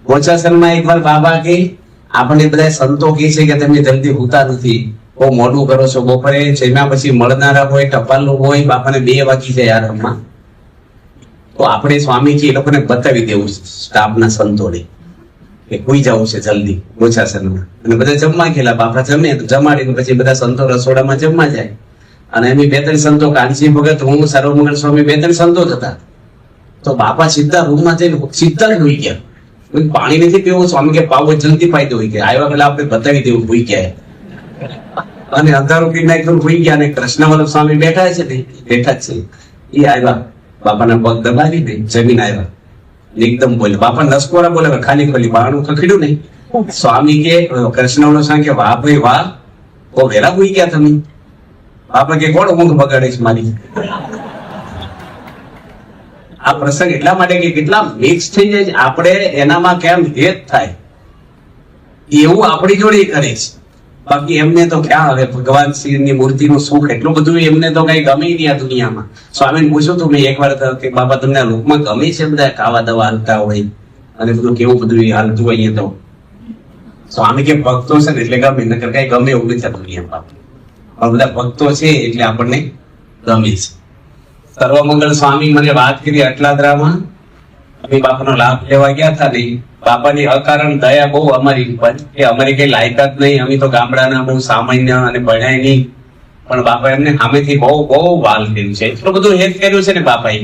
ગોચાસનમાં એકવાર બાબા કે આપણે બધા સંતો કહે છે કે તમે જલ્દી હોતા નથી, બહુ મોડું કરો છો, બપોરે જમ્યા પછી મળનારા હોય, ટપાલું હોય, બાપાને 2 વાગી જાય આરામમાં. તો આપણે સ્વામીજી એ લોકોને બતાવી દેવું સ્ટાફના સંતોને કે કોઈ જવું છે જલ્દી ગોચાસનમાં. અને બધા જમવા ગયેલા, બાપા જમે તો જમાડીને પછી બધા સંતો રસોડામાં જમવા જાય. અને એમ 2-3 સંતો, કાનજી ભગત, હું, સર્વમંગલ સ્વામી, 2-3 સંતો જ હતા. તો બાપા સીધા રૂમમાં જઈને સીધા જ હોઈ ગયા. પાણી નથી પીવું, સ્વામી કે પાવો જલ્દી ફાયદો હોય કે આવ્યા પેલા આપણે બતાવી દેવું હોઈ ગયા. અને અંધારું પી નાખ્યું હોઈ ગયા. અને કૃષ્ણવલ્લભ સ્વામી બેઠા છે ને, બેઠા જ છે, એ આવ્યા, બાપાના પગ દબાવી દે, જમીન આવ્યા, એકદમ બોલે. બાપા નસકોરા બોલે, ખાલી ખાલી બારણું ખખડ્યું નહીં. સ્વામી કે કૃષ્ણવલ્લભ સ્વામી કે વાહ ભાઈ વાહ, બહુ વહેલા હોઈ ગયા તમે. બાપા કે કોણ ઊંઘ બગાડે છે મારી? આ પ્રસંગ એટલા માટે કે કેટલા મિક્સ થઈ જાય છે, આપણે એનામાં કેમ હેત થાય એવું આપણી જોડે કરે છે. બાકી એમને તો ક્યાં હવે ભગવાન શ્રીની મૂર્તિનું સુખ એટલું બધું એમને તો કઈ ગમે નહીં આ દુનિયામાં. સ્વામીને પૂછ્યું તું મેં એકવાર કે બાબા તમને લોકમાં ગમે છે બધા ખાવા દવા હાલતા હોય અને બધું કેવું બધું હાલતું હોય? તો સ્વામી કે ભક્તો છે ને એટલે ગમે, નકર કઈ ગમે એવું નથી આ દુનિયામાં. પણ બધા ભક્તો છે એટલે આપણને ગમે છે. સર્વમંગલ સ્વામી મને વાત કરી અટલાદરામાં, અમે બાપાનો લાભ લેવા ગયા હતા ને, બાપાની અકારણ દયા બહુ અમારી ઉપર કે અમારી કઈ લાયકાત નહીં, અમે તો ગામડાના બહુ સામાન્ય અને ભણાય નહીં. પણ બાપા એમને સામેથી બહુ બહુ વાલ કર્યું છે, એટલું બધું હેત કર્યું છે ને બાપાએ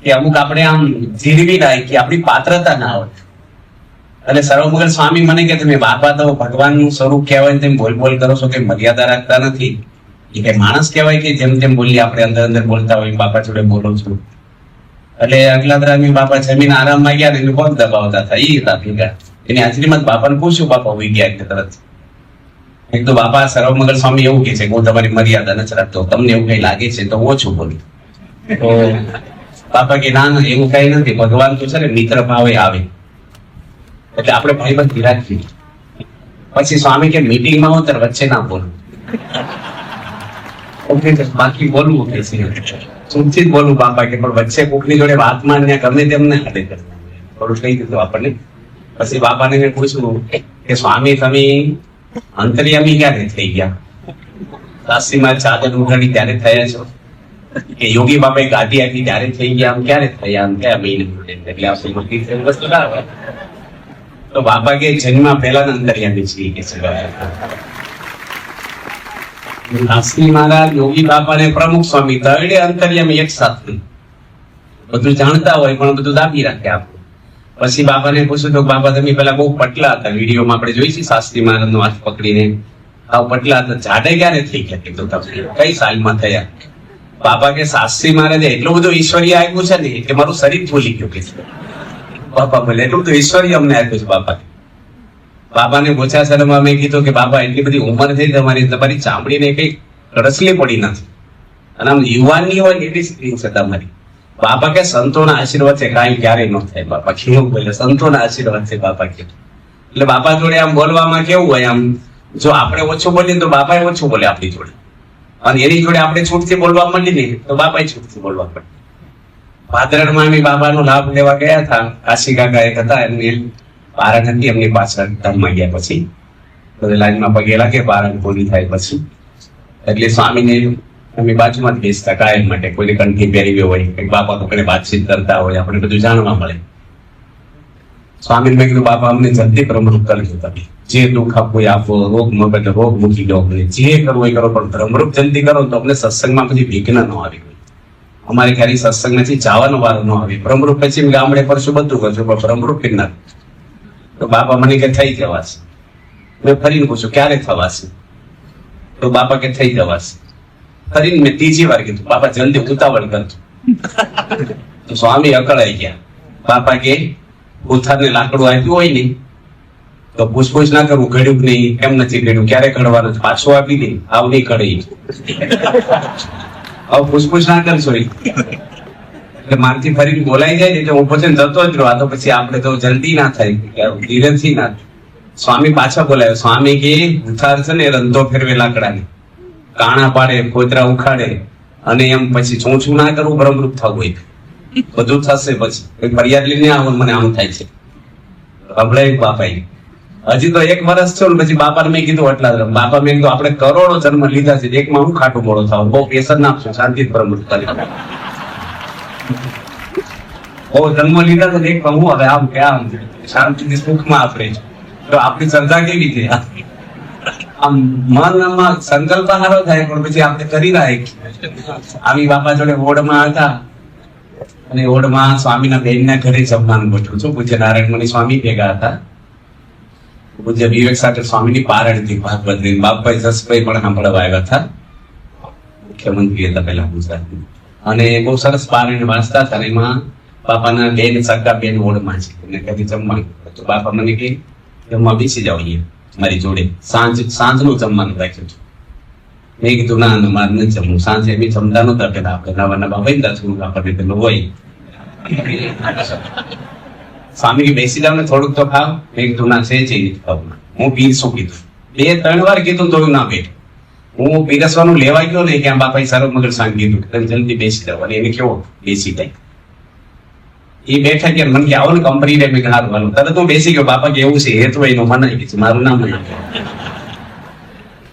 કે અમુક આપણે આમ જીરવી લાય કે આપણી પાત્રતા ના હોય. એટલે સર્વમંગલ સ્વામી મને કે તમે બાપા તો ભગવાનનું સ્વરૂપ કહેવાય, તમે બોલ બોલ કરો છો, કે મર્યાદા રાખતા નથી. એ કઈ માણસ કહેવાય કે જેમ જેમ બોલીએ આપણે અંદર અંદર બોલતા હોય, બાપા જોડે બોલો છું. એટલે અટલાદરામી બાપા જમીન આરામમાં ગયા ને એને પગ દબાવતા હતા, એ હતા ભેગા. એની હાજરીમાં બાપાને પૂછ્યું, બાપા હોઈ ગયા એટલે તરત એક તો બાપા સર્વમંગલ સ્વામી એવું કે છે કે હું તમારી મર્યાદા નથી રાખતો, તમને એવું કઈ લાગે છે તો ઓછું બોલું. તો બાપા કે ના ના એવું કઈ નથી, ભગવાન તો છે ને મિત્ર ભાવે આવે, એટલે આપણે ભાઈબંધી રાખીએ. પછી સ્વામી કે મીટિંગમાં હું ત્યારે વચ્ચે ના બોલું, બાકી બોલવું કે સુરથી જ બોલું બાપા કે પણ વચ્ચે કોકની જોડે વાતમાં ગમે તેમને હાથે થોડું કહી દીધું આપણને. પછી બાપાને મેં પૂછ્યું કે સ્વામી તમે અંતર્યામી ક્યારે થઈ ગયા? કાશીમાં ચાદર ઉઘાડી ત્યારે થયા છો કે યોગી બાપાએ ગાદી આપી ત્યારે થઈ ગયા? આમ ક્યારે થયા? આમ કયા મહિને? એટલે આપણે વસ્તુ ના હોય. તો બાપા કે જન્મ પહેલા અંતર્યામી છીએ કે છે. કાશી મહારાજ, યોગી બાપા ને પ્રમુખ સ્વામી ત્રણેય અંતર્યામી એક સાથે બધું જાણતા હોય પણ બધું દાબી રાખે આપણે. પછી બાપાને પૂછ્યું તો બાપા તમે પેલા બહુ પટલા હતા, વિડીયોમાં આપણે જોઈ છે શાસ્ત્રી મહારાજ નો હાથ પકડીને આવ પટલા હતા, જાડે ક્યારે થઈ ગયા? કીધું તમે કઈ સાલમાં થયા? બાપા કે શાસ્ત્રી મહારાજે એટલું બધું ઈશ્વરીય આપ્યું છે ને કે મારું શરીર ભૂલી ગયું કે બાપા બોલે એટલું બધું ઈશ્વરીય અમને આપ્યું છે. બાપાને ગોચાસનમાં મેં કીધું કે બાપા એટલી બધી ઉંમર થઈ તમારી ચામડીને કઈ રસલી પડી નથી અને આમ યુવાનની હોય એટલી સ્ક્રીન છે તમારી. બાપા કે સંતોના આશીર્વાદ છે, કાંઈ ક્યારેય ન થાય. બાપા કેવું બોલે, સંતોના આશીર્વાદ છે બાપા કે. એટલે બાપા જોડે આમ બોલવામાં કેવું હોય, આમ જો આપણે ઓછું બોલીએ તો બાપા ઓછું બોલે આપણી જોડે, અને એની જોડે આપણે છૂટથી બોલવા માંડી ને તો બાપા છૂટથી બોલવા માંડે. ભાદરણમાં અમે બાબાનો લાભ લેવા ગયા હતા, કાશી કાકા એક હતા, એમની પારણ હતી, એમની પાછળ ધામમાં ગયા. પછી લાઈનમાં પગે લાગે પારણ પૂરી થાય પછી, એટલે સ્વામીને અમે બાજુમાં જ બેસતા કાયમ માટે. કોઈને કંઠી પહેરી હોય, બાપા કોઈને વાતચીત કરતા હોય, આપણે બધું જાણવા મળે. સ્વામીને મેં કીધું બાપા અમને જલ્દી ભ્રમરૂપ કરજો, તમે જે દુઃખ આપવું એ આપો, રોગ મગજ રોગ મૂકી દો, અમને જે કરવું એ કરો, પણ ભ્રમરૂપ જલ્દી કરો તો અમને સત્સંગમાં પછી વિઘ્ન ન આવી હોય. અમારે ક્યારેય સત્સંગ નથી જવાનો વારો ન આવે. ભ્રમરૂપ પછી ગામડે પરશું બધું કરશું પણ ભ્રમરૂપ ના. તો બાપા મને કે થઈ જવાશે. મેં ફરીને પૂછ્યું ક્યારે થવાશે? તો બાપા કે થઈ જવાશે. ફરીને મેં ત્રીજી વાર કીધું બાપા જલ્દી ઉતાવળ કરજો. તો સ્વામી અકળાઈ ગયા. બાપા કે ઉથારને લાકડું આપ્યું હોય ને તો પૂછપૂછ ના કરવું, ઘડ્યું નહીં, કેમ નથી ઘડ્યું, ક્યારે ઘડવાનું, પાછું આપી દે, આવ નહીં ઘડી. હવે પૂછપૂછ ના કરશો એટલે મારથી ફરીને બોલાઈ જાય એટલે હું પછી જતો જ રહું. આ તો પછી આપણે તો જલ્દી ના થાય, ધીરેથી ના. સ્વામી પાછા બોલાયો. સ્વામી કે ઉથાર છે ને રંધો ફેરવે લાકડાને, કાણા પાડે, કોતરા ઉખાડે, અને એમ પછી ચોંચું ના કરવું, ભ્રમરૂપ થવું હોય બધું થશે. પછી ફરિયાદ લઈને આવો મને આમ થાય છે. સંભળાય બાપા હજી તો 1 વર્ષ છો ને પછી બાપાને મેં કીધું એટલા બાપા મેં કીધું આપણે કરોડો જન્મ લીધા છે એકમાં હું ખાટું મોડો થાવ બહુ પ્રેશર નાખશું શાંતિ પ્રમુખ કરી બહુ જન્મ લીધા છે એકમાં હું હવે આમ કે આમ શાંતિથી સુખમાં આપણે તો આપણી શ્રદ્ધા કેવી છે આમ મનમાં સંકલ્પ સારો થાય પણ પછી આપણે કરી રહ્યા આવી બાપા જોડે ઓઢમાં હતા અને ઓઢમાં સ્વામીના બેનના ઘરે જમવાનું ગોઠવું છું પૂજ્ય નારાયણ સ્વામી ભેગા હતા પૂજ્ય વિવેક સાગર સ્વામીની પારણથી ભાગવત બાપભાઈ જસભાઈ પણ સાંભળવા આવ્યા હતા મુખ્યમંત્રી હતા પેલા ગુજરાતમાં અને બહુ સરસ પારણ વાંચતા હતા એમાં બાપાના બેન સગા બેન ઓઢમાં છે એમને કદી જમવાનું તો બાપા મને કે જમવા બેસી જાવ અહીંયા મારી જોડે સાંજનું જમવાનું રાખ્યું છે મેં કીધું ના મારે નથી જમવું સાંજે એમ જમતા નતા પેલા આપણે નવા નવા વૈદા છું આપણને પેલું હોય સ્વામી કે બેસી જાવ ને થોડુંક તો ખાવ મેં કીધું ના છે હું પીરસું કીધું 2-3 વાર કીધું તો ના બેઠ હું પીરસવાનું લેવા ગયો ને ક્યાં બાપાએ સારો મગર સાંગ કીધું જલ્દી બેસી જાવ અને એને કેવો બેસી જાય એ બેઠા કે મને કે આવો ને કંપની રે મેં હારું તરત હું બેસી ગયો બાપા કે એવું છે એ તો એનું મનાઈ ગયું મારું નામ મનાઈ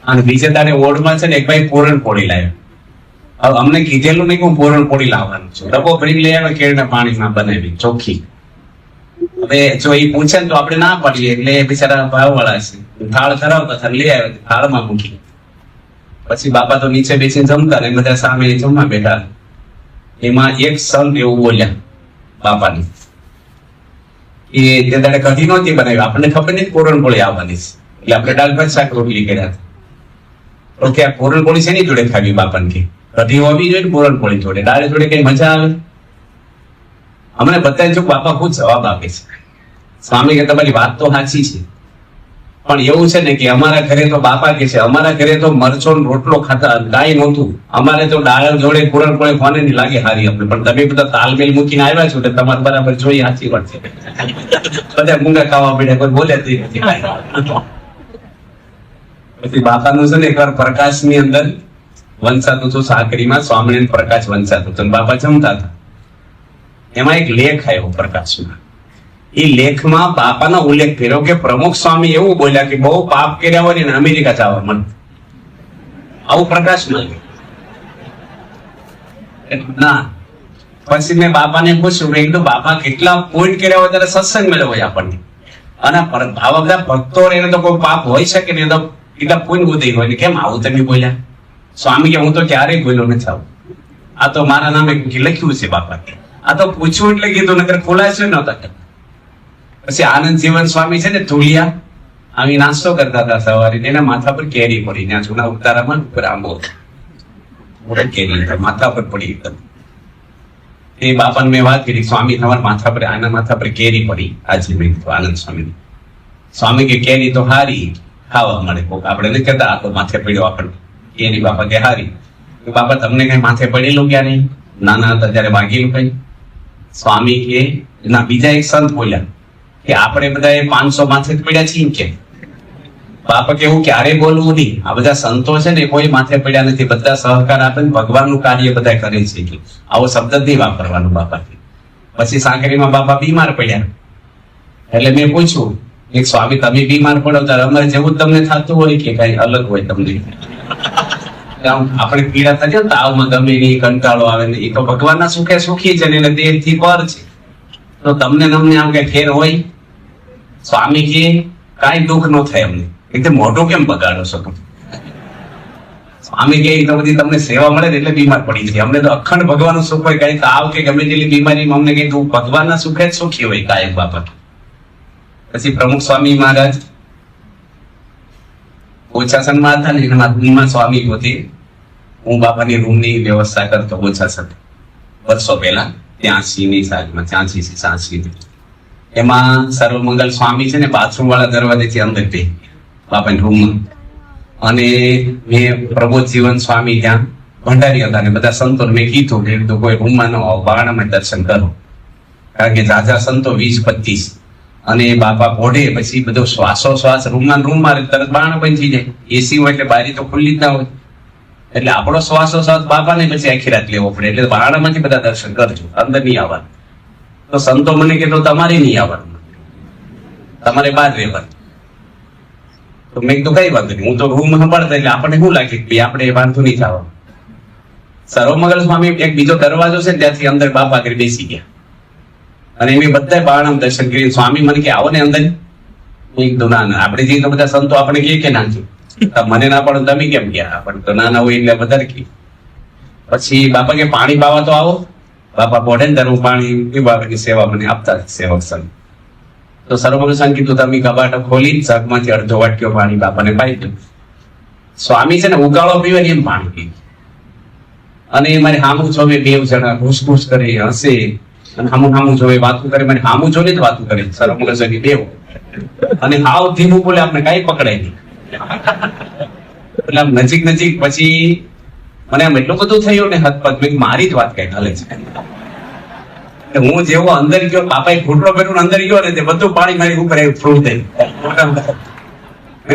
અને બીજે તારે ઓઢમાં છે ને એક ભાઈ પૂરણપોળી લાવ્યો હવે અમને કીધેલું નહીં કે હું પૂરણપોળી લાવવાનું છું ડબ્બો ભરી લઈ આવે કેળના પાણીમાં બનાવી ચોખ્ખી હવે જો એ પૂછે ને તો આપણે ના પાડીએ એટલે બિચારા ભાવવાળા છે થાળ કરાવતા લઈ આવે થાળમાં મૂકી પછી બાપા તો નીચે બેસીને જમતા ને બધા સામે જમવા બેઠા એમાં એક સંત એવું બોલ્યા બાપાની એ તે દાડે કઢી નહોતી બનાવી આપણને ખબર નહીં પૂરણપોળી આવવાની એટલે આપણે દાળ ભાત શાક રોટલી કર્યા હતા તો કે આ પૂરણપોળી શેની જોડે ખાવી બાપાને કે કઢી હોવી જોઈએ પૂરણપોળી જોડે દાળ જોડે કઈ મજા આવે અમને બતાવી જો બાપા ખુદ જવાબ આપે છે સ્વામી કે તમારી વાત તો સાચી છે પણ એવું છે ને કે અમારા ઘરે તો બાપા કે છે અમારા ઘરે તો મરચો રોટલો ખાતા ગાય નહોતું અમારે તો દાળ જોડે પૂરણપોળી કોને નહીં લાગે હારી આપણે પણ તમે બધા તાલમેલ મૂકીને આવ્યા છો એટલે તમારે બરાબર જોઈ સાચી વાત છે બધા મૂંગા ખાવા પડ્યા કોઈ બોલે નથી પછી બાપાનું છે ને એકવાર પ્રકાશ ની અંદર વંચાતું હતું સાકરીમાં સ્વામિનારાયણ પ્રકાશ વંચાતું હતું બાપા જમતા હતા એમાં એક લેખ આવ્યો પ્રકાશમાં એ લેખમાં બાપાનો ઉલ્લેખ કર્યો કે પ્રમુખ સ્વામી એવું બોલ્યા કે બહુ પાપ કર્યા હોય ને અમેરિકા જવા મને આવું પ્રકાશમાં ના પછી મેં બાપાને પૂછ્યું મેં કીધું બાપા કેટલા પોઈન્ટ કર્યા હોય ત્યારે સત્સંગ મેળવ્યો હોય આપણને અને આવા બધા ભક્તો એને તો કોઈ પાપ હોય શકે ને તો કેટલા પોઈન્ટ ગોતી હોય ને કેમ આવું તમે બોલ્યા સ્વામી કે હું તો ક્યારેય બોલ્યો નથી આવું આ તો મારા નામે લખ્યું છે બાપા આ તો પૂછ્યું એટલે કીધું નકર ખુલાસો નહોતા પછી આનંદ જીવન સ્વામી છે ને ધુલિયા આવી નાસ્તો કરતા હતા સવારે એના માથા પર કેરી પડી ત્યાં જૂના ઉતારામાં ઉપર આંબો કેરી માથા પર પડી એકદમ એ બાપાને મેં વાત કરી સ્વામી તમારા માથા પર આના માથા પર કેરી પડી આજે મેં કીધું આનંદ સ્વામી સ્વામી કે કેરી તો હારી ખાવા મળે આપણે નહીં કહેતા આ તો માથે પડ્યો આપણને કેરી બાપા કે હારી બાપા તમને કઈ માથે પડેલું ક્યાં નહીં નાના હતા ત્યારે વાગેલું કઈ સ્વામી કે ના બીજા એક સંત બોલ્યા કે આપણે બધા 500 માથે પડ્યા છીએ કે બાપા કે એવું ક્યારે બોલવું નહીં આ બધા સંતો છે ને કોઈ માથે પડ્યા નથી બધા સહકાર આપે ને ભગવાનનું કાર્ય બધા કરે છે આવો શબ્દ જ નહીં વાપરવાનો બાપા પછી સાંકરીમાં બાપા બીમાર પડ્યા એટલે મેં પૂછ્યું એક સ્વામી તમે બીમાર પડો ત્યારે અમારે જેવું તમને થતું હોય કે કઈ અલગ હોય તમને આપણે પીડા થતી ને તાવમાં ગમે નહીં કંટાળો આવે ને એ તો ભગવાનના સુખે સુખી છે ને દેહ થી પર છે તો તમને નમને આમ કઈ ફેર હોય સ્વામી કે કઈ દુઃખ ન થાય અમને એકદમ મોઢું કેમ બગાડો છો તમે સ્વામી કે તો બધી તમને સેવા મળે એટલે બીમાર પડી જાય અમને તો અખંડ ભગવાનનું સુખ હોય કઈ તાવ કે ગમે તેટલી બીમારીમાં અમને કઈ દુઃખ ભગવાનના સુખે જ સુખી હોય કાયમ બાપા પછી પ્રમુખ સ્વામી મહારાજ ઓછાસનમાં હતા ને એના રૂમમાં સ્વામી પોતે હું બાપાની રૂમની વ્યવસ્થા કરતો ઓછાસન વર્ષો પહેલા 83ની સાલમાં 86 એમાં સર્વમંગલ સ્વામી છે ને બાથરૂમ વાળા દરવાજેથી અંદર બે બાપાની રૂમમાં અને મેં પ્રબોધ જીવન સ્વામી ત્યાં ભંડારી હતા ને બધા સંતો મેં કીધું કે કોઈ રૂમમાં ન આવો બારણામાં દર્શન કરો કારણ કે ઝાઝા સંતો 20-25 અને બાપા પોઢે પછી બધો શ્વાસોશ્વાસ રૂમમાં તરત બારણા બંધ થઈ જાય એસી હોય એટલે બારી તો ખુલ્લી જ ના હોય એટલે આપણો શ્વાસોશ્વાસ બાપાને પછી આખી રાત લેવો પડે એટલે બારણામાંથી બધા દર્શન કરજો અંદર નહીં આવવાનું તો સંતો મને કે તો તમારે નહીં આવવાનું તમારે બહાર રહેવાનું. તો મેં કીધું કઈ વાંધો નહીં, હું તો રૂમ સંભાળતા એટલે આપણને શું લાગે કે આપણે વાંધો નહીં થવા. સર્વમંગલ સ્વામી એક બીજો દરવાજો છે ત્યાંથી અંદર બાપા કરી બેસી ગયા અને એમની બધા બારણાં દર્શન કરી. સ્વામી મને કે આવો ને અંદર. મેં કીધું ના ના, આપણે જઈએ તો બધા સંતો આપણે કે નાખ્યું, મને ના પડે તમે કેમ ગયા? આપણે તો નાના હોય એટલે વધારે કે. પછી બાપા કે પાણી પાવા તો આવો. બાપા પોઢે ને ત્યારે હું પાણી પીવાની સેવા મને આપતા સેવક સંઘ. તો સર્વમંગલ સ્વામી કીધું તમે કબાટ ખોલી જગમાંથી અડધો વાટક્યો પાણી બાપાને પાઈ દઉં. સ્વામી છે ને ઉકાળો પીવે ને એમ પાણી પી. અને મારી હામું જોવે બે જણા ઘૂસઘૂસ કરે હસે અને હામું જોવે વાતું કરે. મને હામું જોઈને જ વાતું કરે સર્વમંગલ સ્વામી બેવ. અને હાવ ધીમું બોલે, આપણે કઈ પકડાય નહીં. એટલે આમ નજીક પછી મને આમ એટલું બધું થયું ને હદપદ, મેં મારી જ વાત કઈ હાલે છે. હું જેવો અંદર ગયો, બાપાએ ઘૂંટડો પહેર્યો અંદર ગયો ને તે બધું પાણી મારી ઉપર ફ્રૂટ થઈ.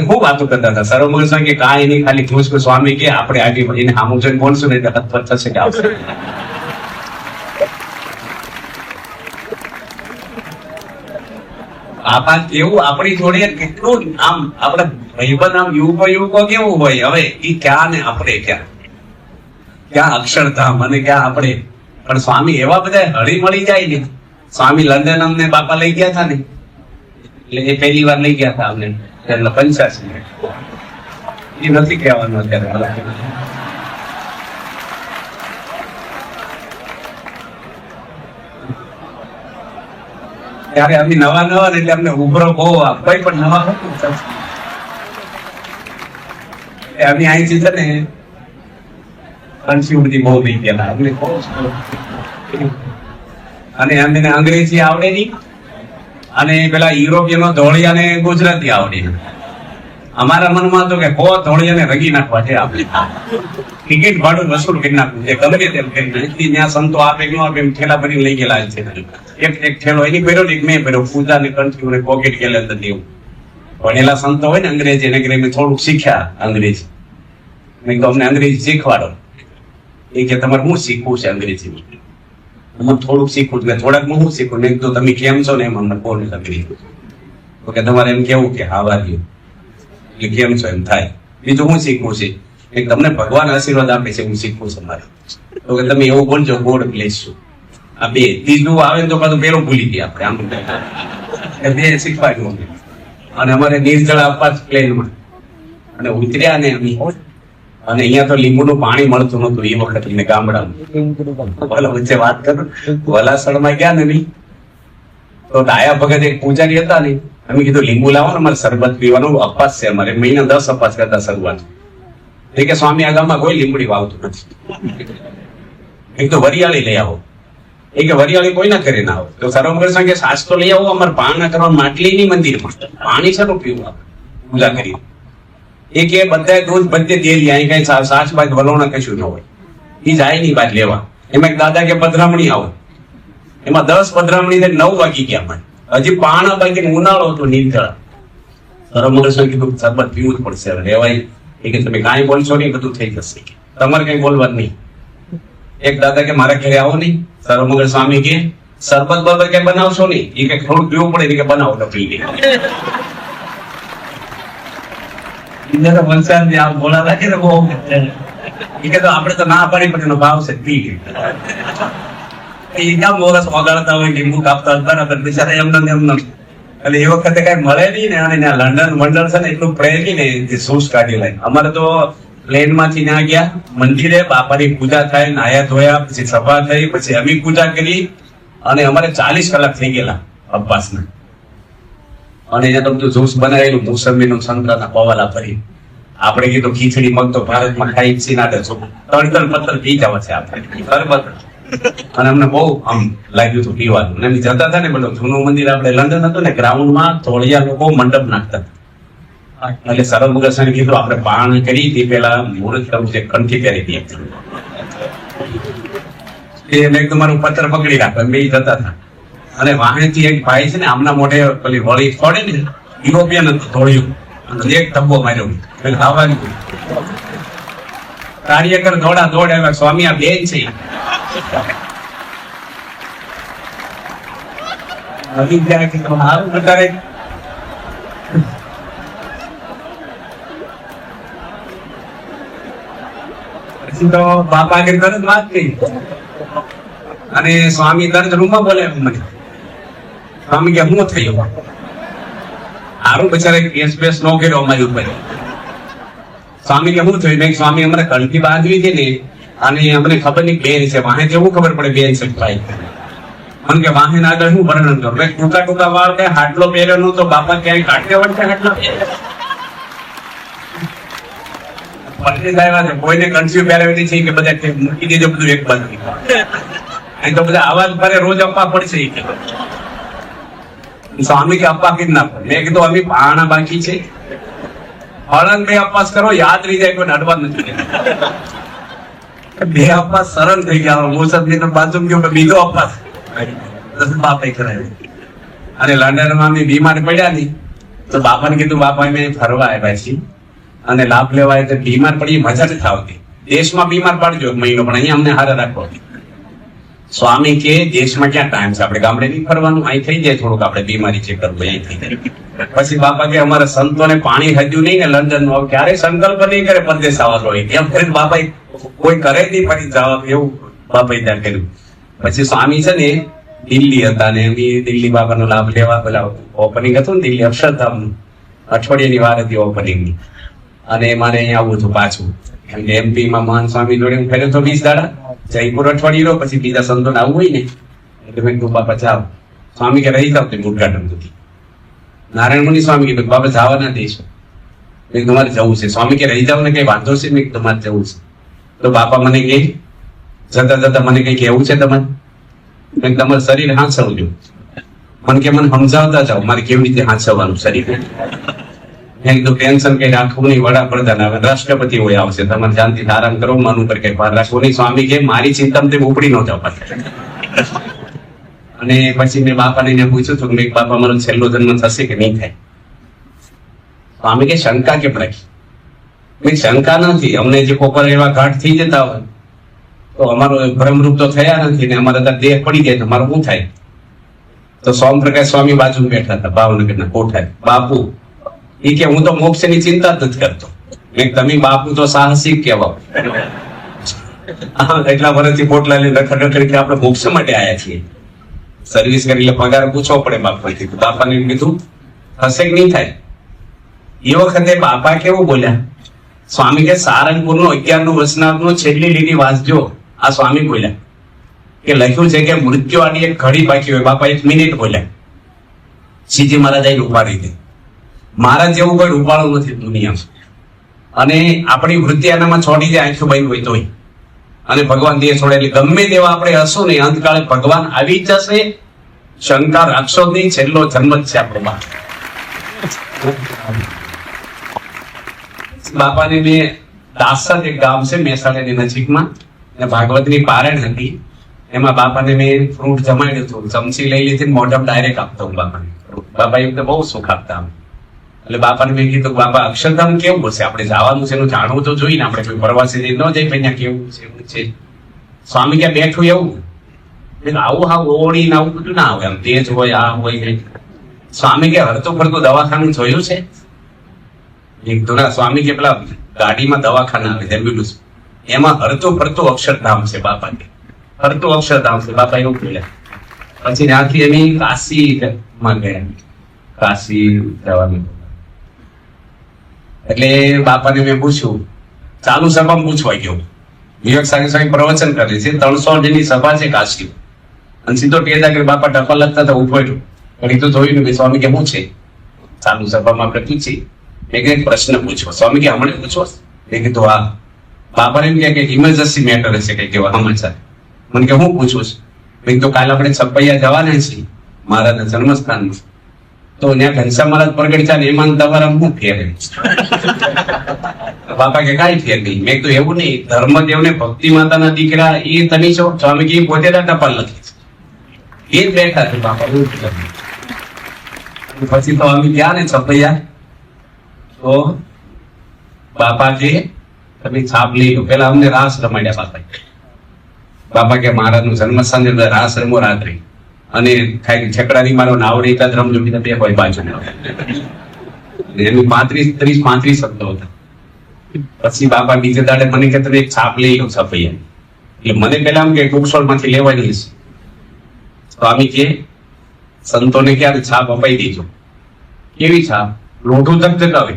ખૂબ વાતો કરતા હતા સર્વમંગલ સ્વામી કે કાંઈ નહીં, ખાલી ઘૂસ સ્વામી કે આપણે આગળ એને સામું જોઈને બોલશું ને એટલે હદપદ થશે કે આવશે. બાપા કેવું આપણી જોડે કેટલું આમ આપણે ભાઈબંધ આમ યુગો કેવું હોય. હવે એ ક્યાં ને આપણે ક્યાં અક્ષરધામ અને ક્યાં આપણે. પણ સ્વામી એવા બધા હળી મળી જાય ને. સ્વામી લંડન અમને બાપા લઈ ગયા હતા ને, એટલે એ પહેલી વાર લઈ ગયા હતા અમને એટલે 85 એ નથી કહેવાનું અત્યારે. ત્યારે અમે નવા ને એટલે અમને ઉભરો બહુ કોઈ પણ નવા અમે અહીંથી છે ને કન્ફ્યુઝ બહુ થઈ ગયા અમને. અને અમને અંગ્રેજી આવડે નહીં અને પેલા યુરોપિયનો ધોળિયા ને ગુજરાતી આવડે. અમારા મનમાં તો કે ધોળિયા ને રગી નાખવા છે આપણે, ટિકિટ ભાડું વસૂલ કરી નાખવું છે ગમે તેમ કરીને. ત્યાં સંતો આપે ન આપે એમ ઠેલા ભરીને લઈ ગયેલા છે. એક ઠેલો એની પહેર્યો ને મેં પહેર્યો, પૂજા ને કંઠી ને પોકેટ ગયેલા હતા એવું. ભણેલા સંતો હોય ને અંગ્રેજી એને મેં થોડુંક શીખ્યા અંગ્રેજી. મેં તો અમને અંગ્રેજી શીખવાડો. એ કે તમારે શું શીખવું છે અંગ્રેજી? હું થોડુંક શીખું છું, થોડાક હું શીખું. મેં તો તમે કેમ છો ને એમ અમને કોણ અંગ્રેજી. તો કે તમારે એમ કેવું કે હાવ આવ્યું એટલે કેમ છો એમ થાય. બીજું શું શીખવું છે? તમને ભગવાન આશીર્વાદ આપે છે હું શીખવું છું મારે. તો કે તમે એવું બોલજો ગોડ બ્લેસ યુ. આ બે ત્રીજું આવે તો પાછું પેલું ભૂલી ગયા આપણે. આમ બે શીખવાડ્યું. અને અમારે નિર્જળ આપવા પ્લેનમાં અને ઉતર્યા ને અમે. અને અહીંયા તો લીંબુનું પાણી મળતું નતું એ વખત ગામડામાં. વચ્ચે વાત કરું, વલાસણમાં ગયા ને તો ડાયા ભગત એક પૂજારી હતા ને, અમે કીધું લીંબુ લાવો ને અમારે શરબત પીવાનું અપાસ છે અમારે. મહિના 10 અપાસ કરતા શરૂઆત. એ કે સ્વામી આ ગામમાં કોઈ લીંબડી વાવતું નથી. એક તો વરિયાળી લઈ આવો. એ કે વરિયાળી કોઈ ના કરે ના આવો. તો સર્વમંગલ સ્વામી કે સાસ તો લઈ આવો, અમારે પાણા કરવા માટલી નહીં મંદિરમાં, પાણી શરૂ પીવું પૂજા કરી. એ કે બધા દૂધ બધે તેલી, અહીં કઈ સાસ બાદ વલોણા કશું ન હોય. એ જાય નહીં બાદ લેવા. એમાં એક દાદા કે પધરામણી આવો, એમાં 10 પધરામણી 9 વાગી ગયા પણ હજી પાણા બાકી ઉનાળો હતો નીલકળા. સર્વમંગલ સ્વામી કીધું શરબત પીવું જ પડશે હવે રેવાય. એ કે તમે કાંઈ બોલશો નહીં બધું થઈ જશે, તમારે કઈ બોલવાનું નહીં. એક દાદા કે મારા ઘરે આવો નહીં. સર્વમંગલ સ્વામી કે શરબત બરબત કઈ બનાવશો નહીં. એ કે થોડું પીવું પડે કે બનાવો તો પી લે. આપડે તો ના પાડી પછી ભાવ છે પી લે. મોરસ વગાડતા હોય લીંબુ કાપતા બરાબર બિચારા એમને એટલે એ વખતે કઈ મળે નહીં ને. અને લંડન મંડળ છે ને એટલું પ્રેમી ને શૂઝ કાઢી લે. અમારે તો પ્લેન માંથી ના ગયા મંદિરે, બાપાની પૂજા થાય, નાયા ધોયા, પછી સભા થઈ, પછી અમે પૂજા કરી અને અમારે 40 કલાક થઈ ગયેલા અબ્બાસના. અને અહીંયા તો બધું જ્યુસ બનાવેલું મોસંબીનું સંતરાના પવાલા ભરી. આપણે કીધું ખીચડી મગ તો ભારતમાં ખાઈ સીનાડે છો, 3 પત્તર પી જવા છે આપણે. અને અમને બહુ આમ લાગ્યું હતું પીવાનું. અને જતા હતા ને બધું જૂનું મંદિર આપણે લંડન હતું ને, ગ્રાઉન્ડમાં ધોળિયા લોકો મંડપ નાખતા. એટલે સર્વમંગલ સ્વામી કીધું આપણે પાણ કરી તે પેલા મુહૂર્ત કરવું છે, કંઠી પહેરી દઈએ. મેં તમારું પત્ર પકડી રાખો બે જતા હતા. અને વાહનથી એક ભાઈ છે ને આમના મોઢે પેલી વળી ફોડે ને, યુરોપિયન હતું ધોળિયું, એક ધબ્બો માર્યો ખાવાની. કાર્યકર દોડા દોડ આવ્યા, સ્વામી આ બેન છે. પછી તો બાપા કે તરત વાત થઈ અને સ્વામી તરત રૂમમાં બોલાવ્યું મને. સ્વામી કે શું થયું? હારું બચારે કેસ બેસ ન કર્યો અમારી ઉપર. સ્વામી કે શું થયું? મેં સ્વામી અમારે કંઠી બાંધવી હતી ને અને અમને ખબર નહીં બેન છે વાહે કેવું ખબર પડે બેન છે ભાઈ. મને કે વાહન આગળ શું વર્ણન કરું? મેં ટૂંકા ટૂંકા વાળ કે હાટલો પહેર્યો નું તો બાપા ક્યાંય કાઢે વળતે હાટલો પંડિત આવ્યા છે કોઈને કન્ફ્યુ પહેરાવી છે કે બધા મૂકી દેજો બધું એક બાજુ. અહીં તો બધા આવાજ ભરે રોજ અપા પડશે. સ્વામી કે અપા કીધ ના પડે. મેં કીધું અમે પાણા બાકી છે હળંગ બે અપાસ કરો યાદ રહી જાય કોઈ અડવા નથી. બે અપાસ સરળ થઈ ગયા. મોસદની તો બાજુ ગયો બીજો અપાસ બાપા કરાવ્યો. અને લંડનમાં અમે બીમાર પડ્યા નહીં તો બાપાને કીધું બાપા અમે ફરવા આવ્યા છીએ અને લાભ લેવાય તો બીમાર પડી મજા નથી આવતી. દેશમાં બીમાર પડજો મહિનો પણ અહીંયા અમને હારે રાખો. સ્વામી કે દેશમાં ક્યાં ટાઈમ છે? આપણે ગામડે નહીં ફરવાનું, અહીં થઈ જાય થોડુંક આપણે બીમારી ચેક કરવું અહીં થઈ જાય. પછી બાપા કે અમારા સંતોને પાણી હજ્યું નહીં ને લંડન નું ક્યારેય સંકલ્પ નહીં કરે પરદેશ આવવાનો હોય એમ કરીને બાપા કોઈ કરે જ નહીં ફરી જવા એવું બાપા ત્યાં કર્યું. પછી સ્વામી છે ને દિલ્હી હતા ને એમ દિલ્હી બાબાનો લાભ લેવા પેલા ઓપનિંગ હતું ને દિલ્હી અક્ષરધામ અઠવાડિયાની વાર હતી ઓપનિંગ ની અને મારે અહીંયા આવવું હતું પાછું. એમપી માં મહાન સ્વામી જોડે હું ફેર્યો તો 20 દાડા જયપુર અઠવાડિયું પછી બીજા સંતોને આવવું હોય ને એટલે મેં કીધું બાપા જાવ. સ્વામી કે રહી જાવ તે ઉદઘાટન સુધી. નારાયણ મુનિ સ્વામી કીધું બાબા જવા ના દઈશું. મેં તમારે જવું છે. સ્વામી કે રહી જાવ ને કઈ વાંધો છે? મેં તમારે જવું છે. તો બાપા મને કે જતા જતા મને કઈ કેવું છે તમારે? મેં તમારું શરીર હાંસવજો. મને કે મને સમજાવતા જાઓ મારે કેવી રીતે હાંસવવાનું શરીર. મેં કીધું ટેન્શન કઈ રાખવું નહીં. વડાપ્રધાન આવે રાષ્ટ્રપતિ હોય આવશે તમારે શાંતિથી આરામ કરો મન ઉપર કઈ ભાર રાખવો નહીં. સ્વામી કે મારી ચિંતામાં તે ઉપડી ન જાવ. અને પછી મેં બાપાને પૂછ્યું હતું કે બાપા મારો છેલ્લો જન્મ થશે કે નહીં થાય? સ્વામી કે શંકા કેમ રાખી? મેં શંકા નથી. અમને જે કોપર એવા ઘાટ થઈ જતા હોય તો અમારો ભ્રમરૂપ તો થયા નથી ને અમારા દેહ પડી જાય તો મારું શું થાય? તો સોમપ્રકાશ સ્વામી બાજુ બેઠા હતા ભાવનગરના કોઠાએ. બાપુ એ કે હું તો મોક્ષ ની ચિંતા જ નથી કરતો. મેં તમે બાપુ તો સાહસિક કહેવાઓ. એટલા વર્ષથી પોટલા લઈને રખડ કે આપણે મોક્ષ માટે આવ્યા છીએ. સર્વિસ કરી એટલે પગાર પૂછવો પડે બાપાથી. બાપાને કીધું થશે કે નહીં થાય? એ વખતે બાપા કેવું બોલ્યા? સ્વામી કે સારંગપુર નું 11નું વચનામૃત નું છેલ્લી લીટી વાંચજો. આ સ્વામી બોલ્યા કે લખ્યું છે કે મૃત્યુ આની એક ઘડી બાકી હોય. બાપા 1 મિનિટ બોલ્યા. સીધી મહારાજ આઈને ઉપાડી દે. મહારાજ જેવું કોઈ ઉપાડું નથી દુનિયામાં. અને આપણી વૃત્તિ આનામાં છોડી જાય આંખો બંધ હોય તોય. અને ભગવાન દેહ છોડે એટલે ગમે તેવા આપણે હશું ને અંતકાળે ભગવાન આવી જ જશે. શંકા રાખશો જ નહીં. છેલ્લો જન્મ જ છે આપણો. બાપાને મેં દાસદ એક ગામ છે મહેસાણાની નજીકમાં ભાગવતની પારાયણ હતી. એમાં બાપાને મેં ફ્રૂટ જમાડ્યું હતું. ચમચી લઈ લીધી મોઢમ ડાયરેક્ટ આપતો હું બાપાને. બાપા એમ તો બહુ સુખ આપતા. એટલે બાપાને મેં કીધું બાપા અક્ષરધામ કેવું હશે? આપણે જવાનું છે એનું જાણવું તો જોઈએ ને. આપણે કોઈ પ્રવાસી ન જઈ ત્યાં કેવું છે. સ્વામી ક્યાં બેઠું એવું આવું હા ઓળી ને આવું બધું ના આવે. આમ તેજ હોય આ હોય. સ્વામી કે હરતું ફરતું દવાખાનું જોયું છે? સ્વામી કે પેલા ગાડીમાં દવાખાના આવે એમ્બ્યુલન્સ એમાં હરતું ફરતું અક્ષરધામ છે. બાપા કે હરતું અક્ષરધામ છે. બાપા એવું બોલ્યા. પછી ત્યાંથી અમે કાશી માં ગયા. કાશી જવાનું એટલે બાપાને મેં પૂછ્યું ચાલુ સભામાં પૂછવા ગયો. વિવેક સ્વામી પ્રવચન કરે છે 300 જેની સભા છે કાશી. અને સીધો ટેદા કરી બાપા ટપા લગતા હતા ઉભો ઘડી તો જોયું ને સ્વામી કે શું છે? ચાલુ સભામાં આપણે પૂછી એક પ્રશ્ન પૂછો. સ્વામી કે હમણાં પૂછો? મેં કીધું હા. બાપાને એમ કે ઇમરજન્સી મેટર હશે કઈ કેવા સમાચાર. મને કે હું પૂછું છું? મેં કીધું કાલે આપણે છપૈયા જવાના છીએ મહારાજના જન્મસ્થાનમાં. તો ત્યાં ઘનશ્યામ મહારાજ પ્રગટ છે એમાં તમારા શું ફેર? બાપા કે કઈ ફેર નહીં. મેં કીધું એવું નહીં. ધર્મદેવ ને ભક્તિ માતાના દીકરા એ તમે છો? સ્વામી કે પોતે ટપાલ લખી છે એ જ બેઠા છે. બાપા પછી તો અમે ગયા ને છપૈયા તો બાપા કે તમે છાપ લઈ લો. પેલા અમને રાસ રમાડ્યા બાપા. બાપા કે મહારાજનું જન્મસ્થાન રાસ રમો રાત્રે અને ખાઈ છકડાની મારો નાવડી એકાદ રમજો બીજા બે હોય બાજુ. એની 30-35 શબ્દો હતા. પછી બાપા બીજે દાડે મને કે તમે એક છાપ લઈ લો છપૈયા. એટલે મને પેલા આમ કે બુકસ્ટોલ માંથી લેવાની છે. સ્વામી કે સંતોને ક્યારે છાપ અપાઈ દીધો. કેવી છાપ? લોઢું ધગધગાવે,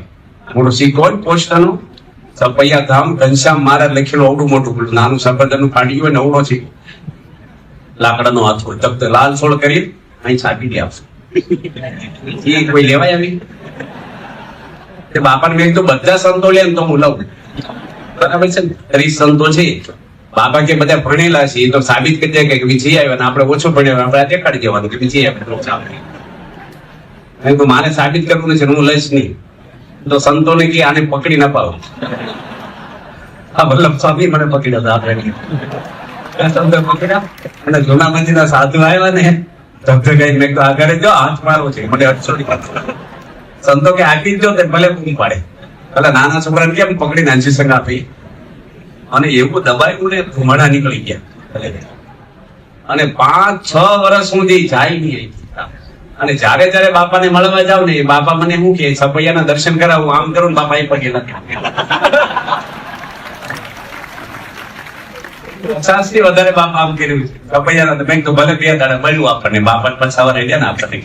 મોટો સિક્કો હોય પોસ્ટનો, છપૈયા ધામ ઘનશ્યામ મહારાજ લખેલું અવડું મોટું, પેલું નાનું સફરજનનું ફાટી હોય ને અવડો છે, લાકડાનો હાથ હોય, તખ્ત લાલ સોળ કરી અહીં છાપી દે આપશે. એ કોઈ લેવાય આવી? બાપાને મેં તો બધા સંતો લે તો હું લઉં, બરાબર છે ને? 30 સંતો છે. બાપા કે બધા ભણેલા છે, એ તો સાબિત કરી દે કે વિજય આવ્યો ને આપણે ઓછું ભણ્યો, આપણે દેખાડી દેવાનું કે વિજય આવ્યો. મારે સાબિત કરવું છે, હું લઈશ નહીં. તો સંતોને કે આને પકડી ના પાવ. હા, વલ્લભ સ્વામી મને પકડ્યા હતા આપણે સંતો પકડ્યા, અને જૂના મંદિરના સાધુ આવ્યા ને ધગધગાઈ મેં આગળ જો હાથ મારવો છે, મને 800 સંતો કે આપી જ જો ભલે પૂરી પાડે. એટલે નાના છોકરાને કેમ પકડી નાનસી સંગ આપી, અને એવું દબાયું ને ધુમાડા નીકળી ગયા. અને 5-6 વર્ષ સુધી જાય નહીં. અને જયારે જયારે બાપાને મળવા જાવ ને, બાપા મને શું કે છપૈયાના દર્શન કરાવું, આમ કરું, બાપા એ પગે નથી. 50 થી વધારે બાપા આમ કર્યું છે છપૈયાના. મેં તો ભલે 2 દાડા મળ્યું આપણને, બાપા પછાવા રહ્યા ને આપણને.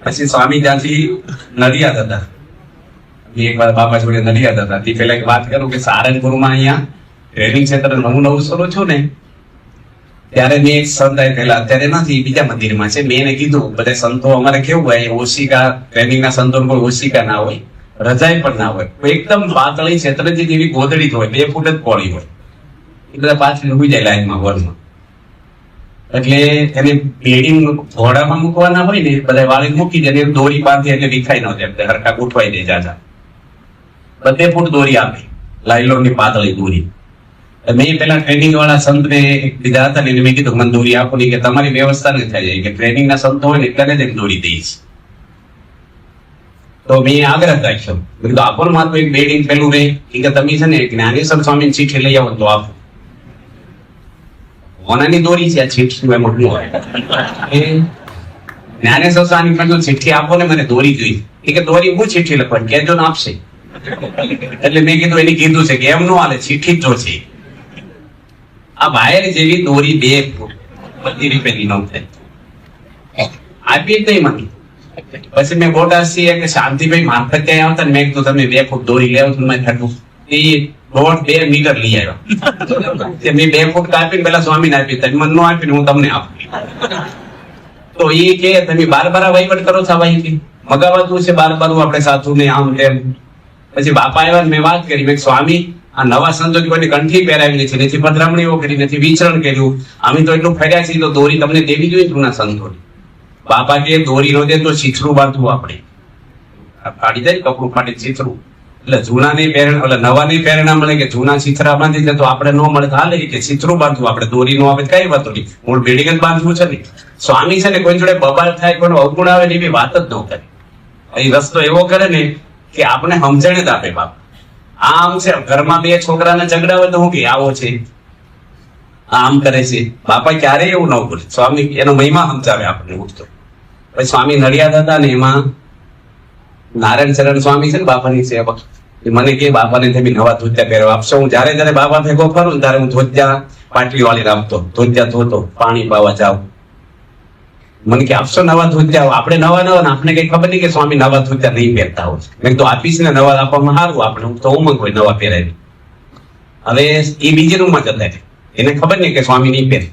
પછી સ્વામી ત્યાંથી નડિયાદ હતા. એકવાર બાપા જોડે નડિયાદ હતા. તે પેલા વાત કરું કે સારંગપુરમાં અહીંયા ટ્રેનિંગ સેન્ટર નવું શરૂ છું ને, ત્યારે મેં એક સંત પેલા, અત્યારે નથી, બીજા મંદિરમાં છે. મેં એને કીધું બધા સંતો અમારે કેવું હોય, ઓશિકા ટ્રેનિંગ ના સંતો કોઈ ઓશિકા ના હોય, રજાઈ પણ ના હોય, એકદમ પાતળી છેતરજી જેવી ગોદડી હોય, 2 ફૂટ જ પોળી હોય. એ બધા પાછળ ઉભી જાય લાઈનમાં વરમાં. એટલે એને બેડિંગ ઘોડામાં મૂકવાના હોય ને, બધા વાળી મૂકી દે, દોરી બાંધી એટલે વિખાઈ ન જાય, હરખા ગોઠવાઈ દે જાજા. 2 ફૂટ દોરી આપી, લાઈલોનની પાતળી દોરી. મેં પેલા ટ્રેનિંગ વાળા સંતને દીધા હતા ને, મેં કીધું મને દોરી આપો નહીં, કે તમારી વ્યવસ્થા નથી થઈ જાય, કે ટ્રેનિંગ ના સંતો હોય ને એટલે જ દોરી દઈશ. તો મેં આગ્રહ રાખ્યો, મેં કીધું આપો ને મારું એક બેડિંગ પેલું રે, કે તમે છે ને જ્ઞાનેશ્વર સ્વામી ચીઠી લઈ આવો તો આપો. ઓનાની દોરી છે આ ચીઠી મોટું હોય. જ્ઞાનેશ્વર સ્વામી પણ ચીઠી આપો ને, મને દોરી જોઈ. કે દોરી હું ચીઠી લખવાની, કેજો ને આપશે. એટલે મેં કીધું એને કીધું છે કે એમ નો હાલે, ચીઠી જ જો છે. આ વાયર જેવી દોરી 2 ફૂટ 32 રૂપિયાની નોટ આપી જ નહીં મને. પછી મેં બોટાદથી કે શાંતિભાઈ મારફત ત્યાં આવતા ને, મેં કીધું તમે 2 ફૂટ દોરી લેવો તો મેં થતું. એ 1.5-2 મીટર લઈ આવ્યો. મેં 2 ફૂટ કાપીને પેલા સ્વામીને આપી, તમે મને નો આપીને હું તમને આપું. તો એ કે તમે 12 વહીવટ કરો છો, ભાઈ મગાવાતું છે 12 આપણે સાચું ને આમ તેમ. પછી બાપા આવ્યા, મેં વાત કરી, મેં સ્વામી આ નવા સંતો કોઈને કંઠી પહેરાવી છે, નથી પધરામણીઓ કરી, નથી વિચરણ કર્યું, અમે તો એટલું ફર્યા છીએ, તો દોરી તમને દેવી જોઈએ જૂના સંતોની. બાપા કે દોરી નો દે તો છીછરું બાંધવું, આપણે ફાડી જાય કપડું ફાટી છીછરું. એટલે જૂના ની પ્રેરણા, એટલે નવા ની પ્રેરણા મળે કે જૂના છીછરા બાંધી દે તો આપણે ન મળે, હાલે કે છીછરું બાંધવું, આપણે દોરી નો આવે કઈ વાત નહીં, મૂળ બિલ્ડિંગ જ બાંધવું છે ને. સ્વામી છે ને કોઈ જોડે બબાલ થાય, કોઈનો અવગુણ આવે ને એવી વાત જ ન કરે. એ રસ્તો એવો કરે ને કે આપણે સમજણ જ આપે. બાપ આમ છે, ઘરમાં 2 છોકરાને ઝઘડા હોય તો હું કે આવો છે, આમ કરે છે. બાપા ક્યારેય એવું ન બોલે. સ્વામી એનો મહિમા સમજાવે આપણને ઉઠતો. પછી સ્વામી નડિયાદ હતા ને, એમાં નારાયણ શરણ સ્વામી છે ને બાપાની સેવક, એ મને કે બાપાને તમે નવા ધોતિયા પહેરવા આપશો. હું જયારે જયારે બાપા ભેગો ફરું ને ત્યારે હું ધોતિયા પાટલી વાળી રાખતો, ધોતિયા ધોતો, પાણી પાવા જાવ. મને કે આપશો નવા ધોતિયા? આપણે નવા ને આપણે કઈ ખબર નહીં કે સ્વામી નવા ધોતિયા નહીં પહેરતા હોય. મેં તો આપીશ ને નવા આપવામાં સારું, આપણે તો ઉમંગ હોય નવા પહેરાવી. હવે એ બીજી રૂમમાં જતા રહે, એને ખબર નહીં કે સ્વામી નહીં પહેરે.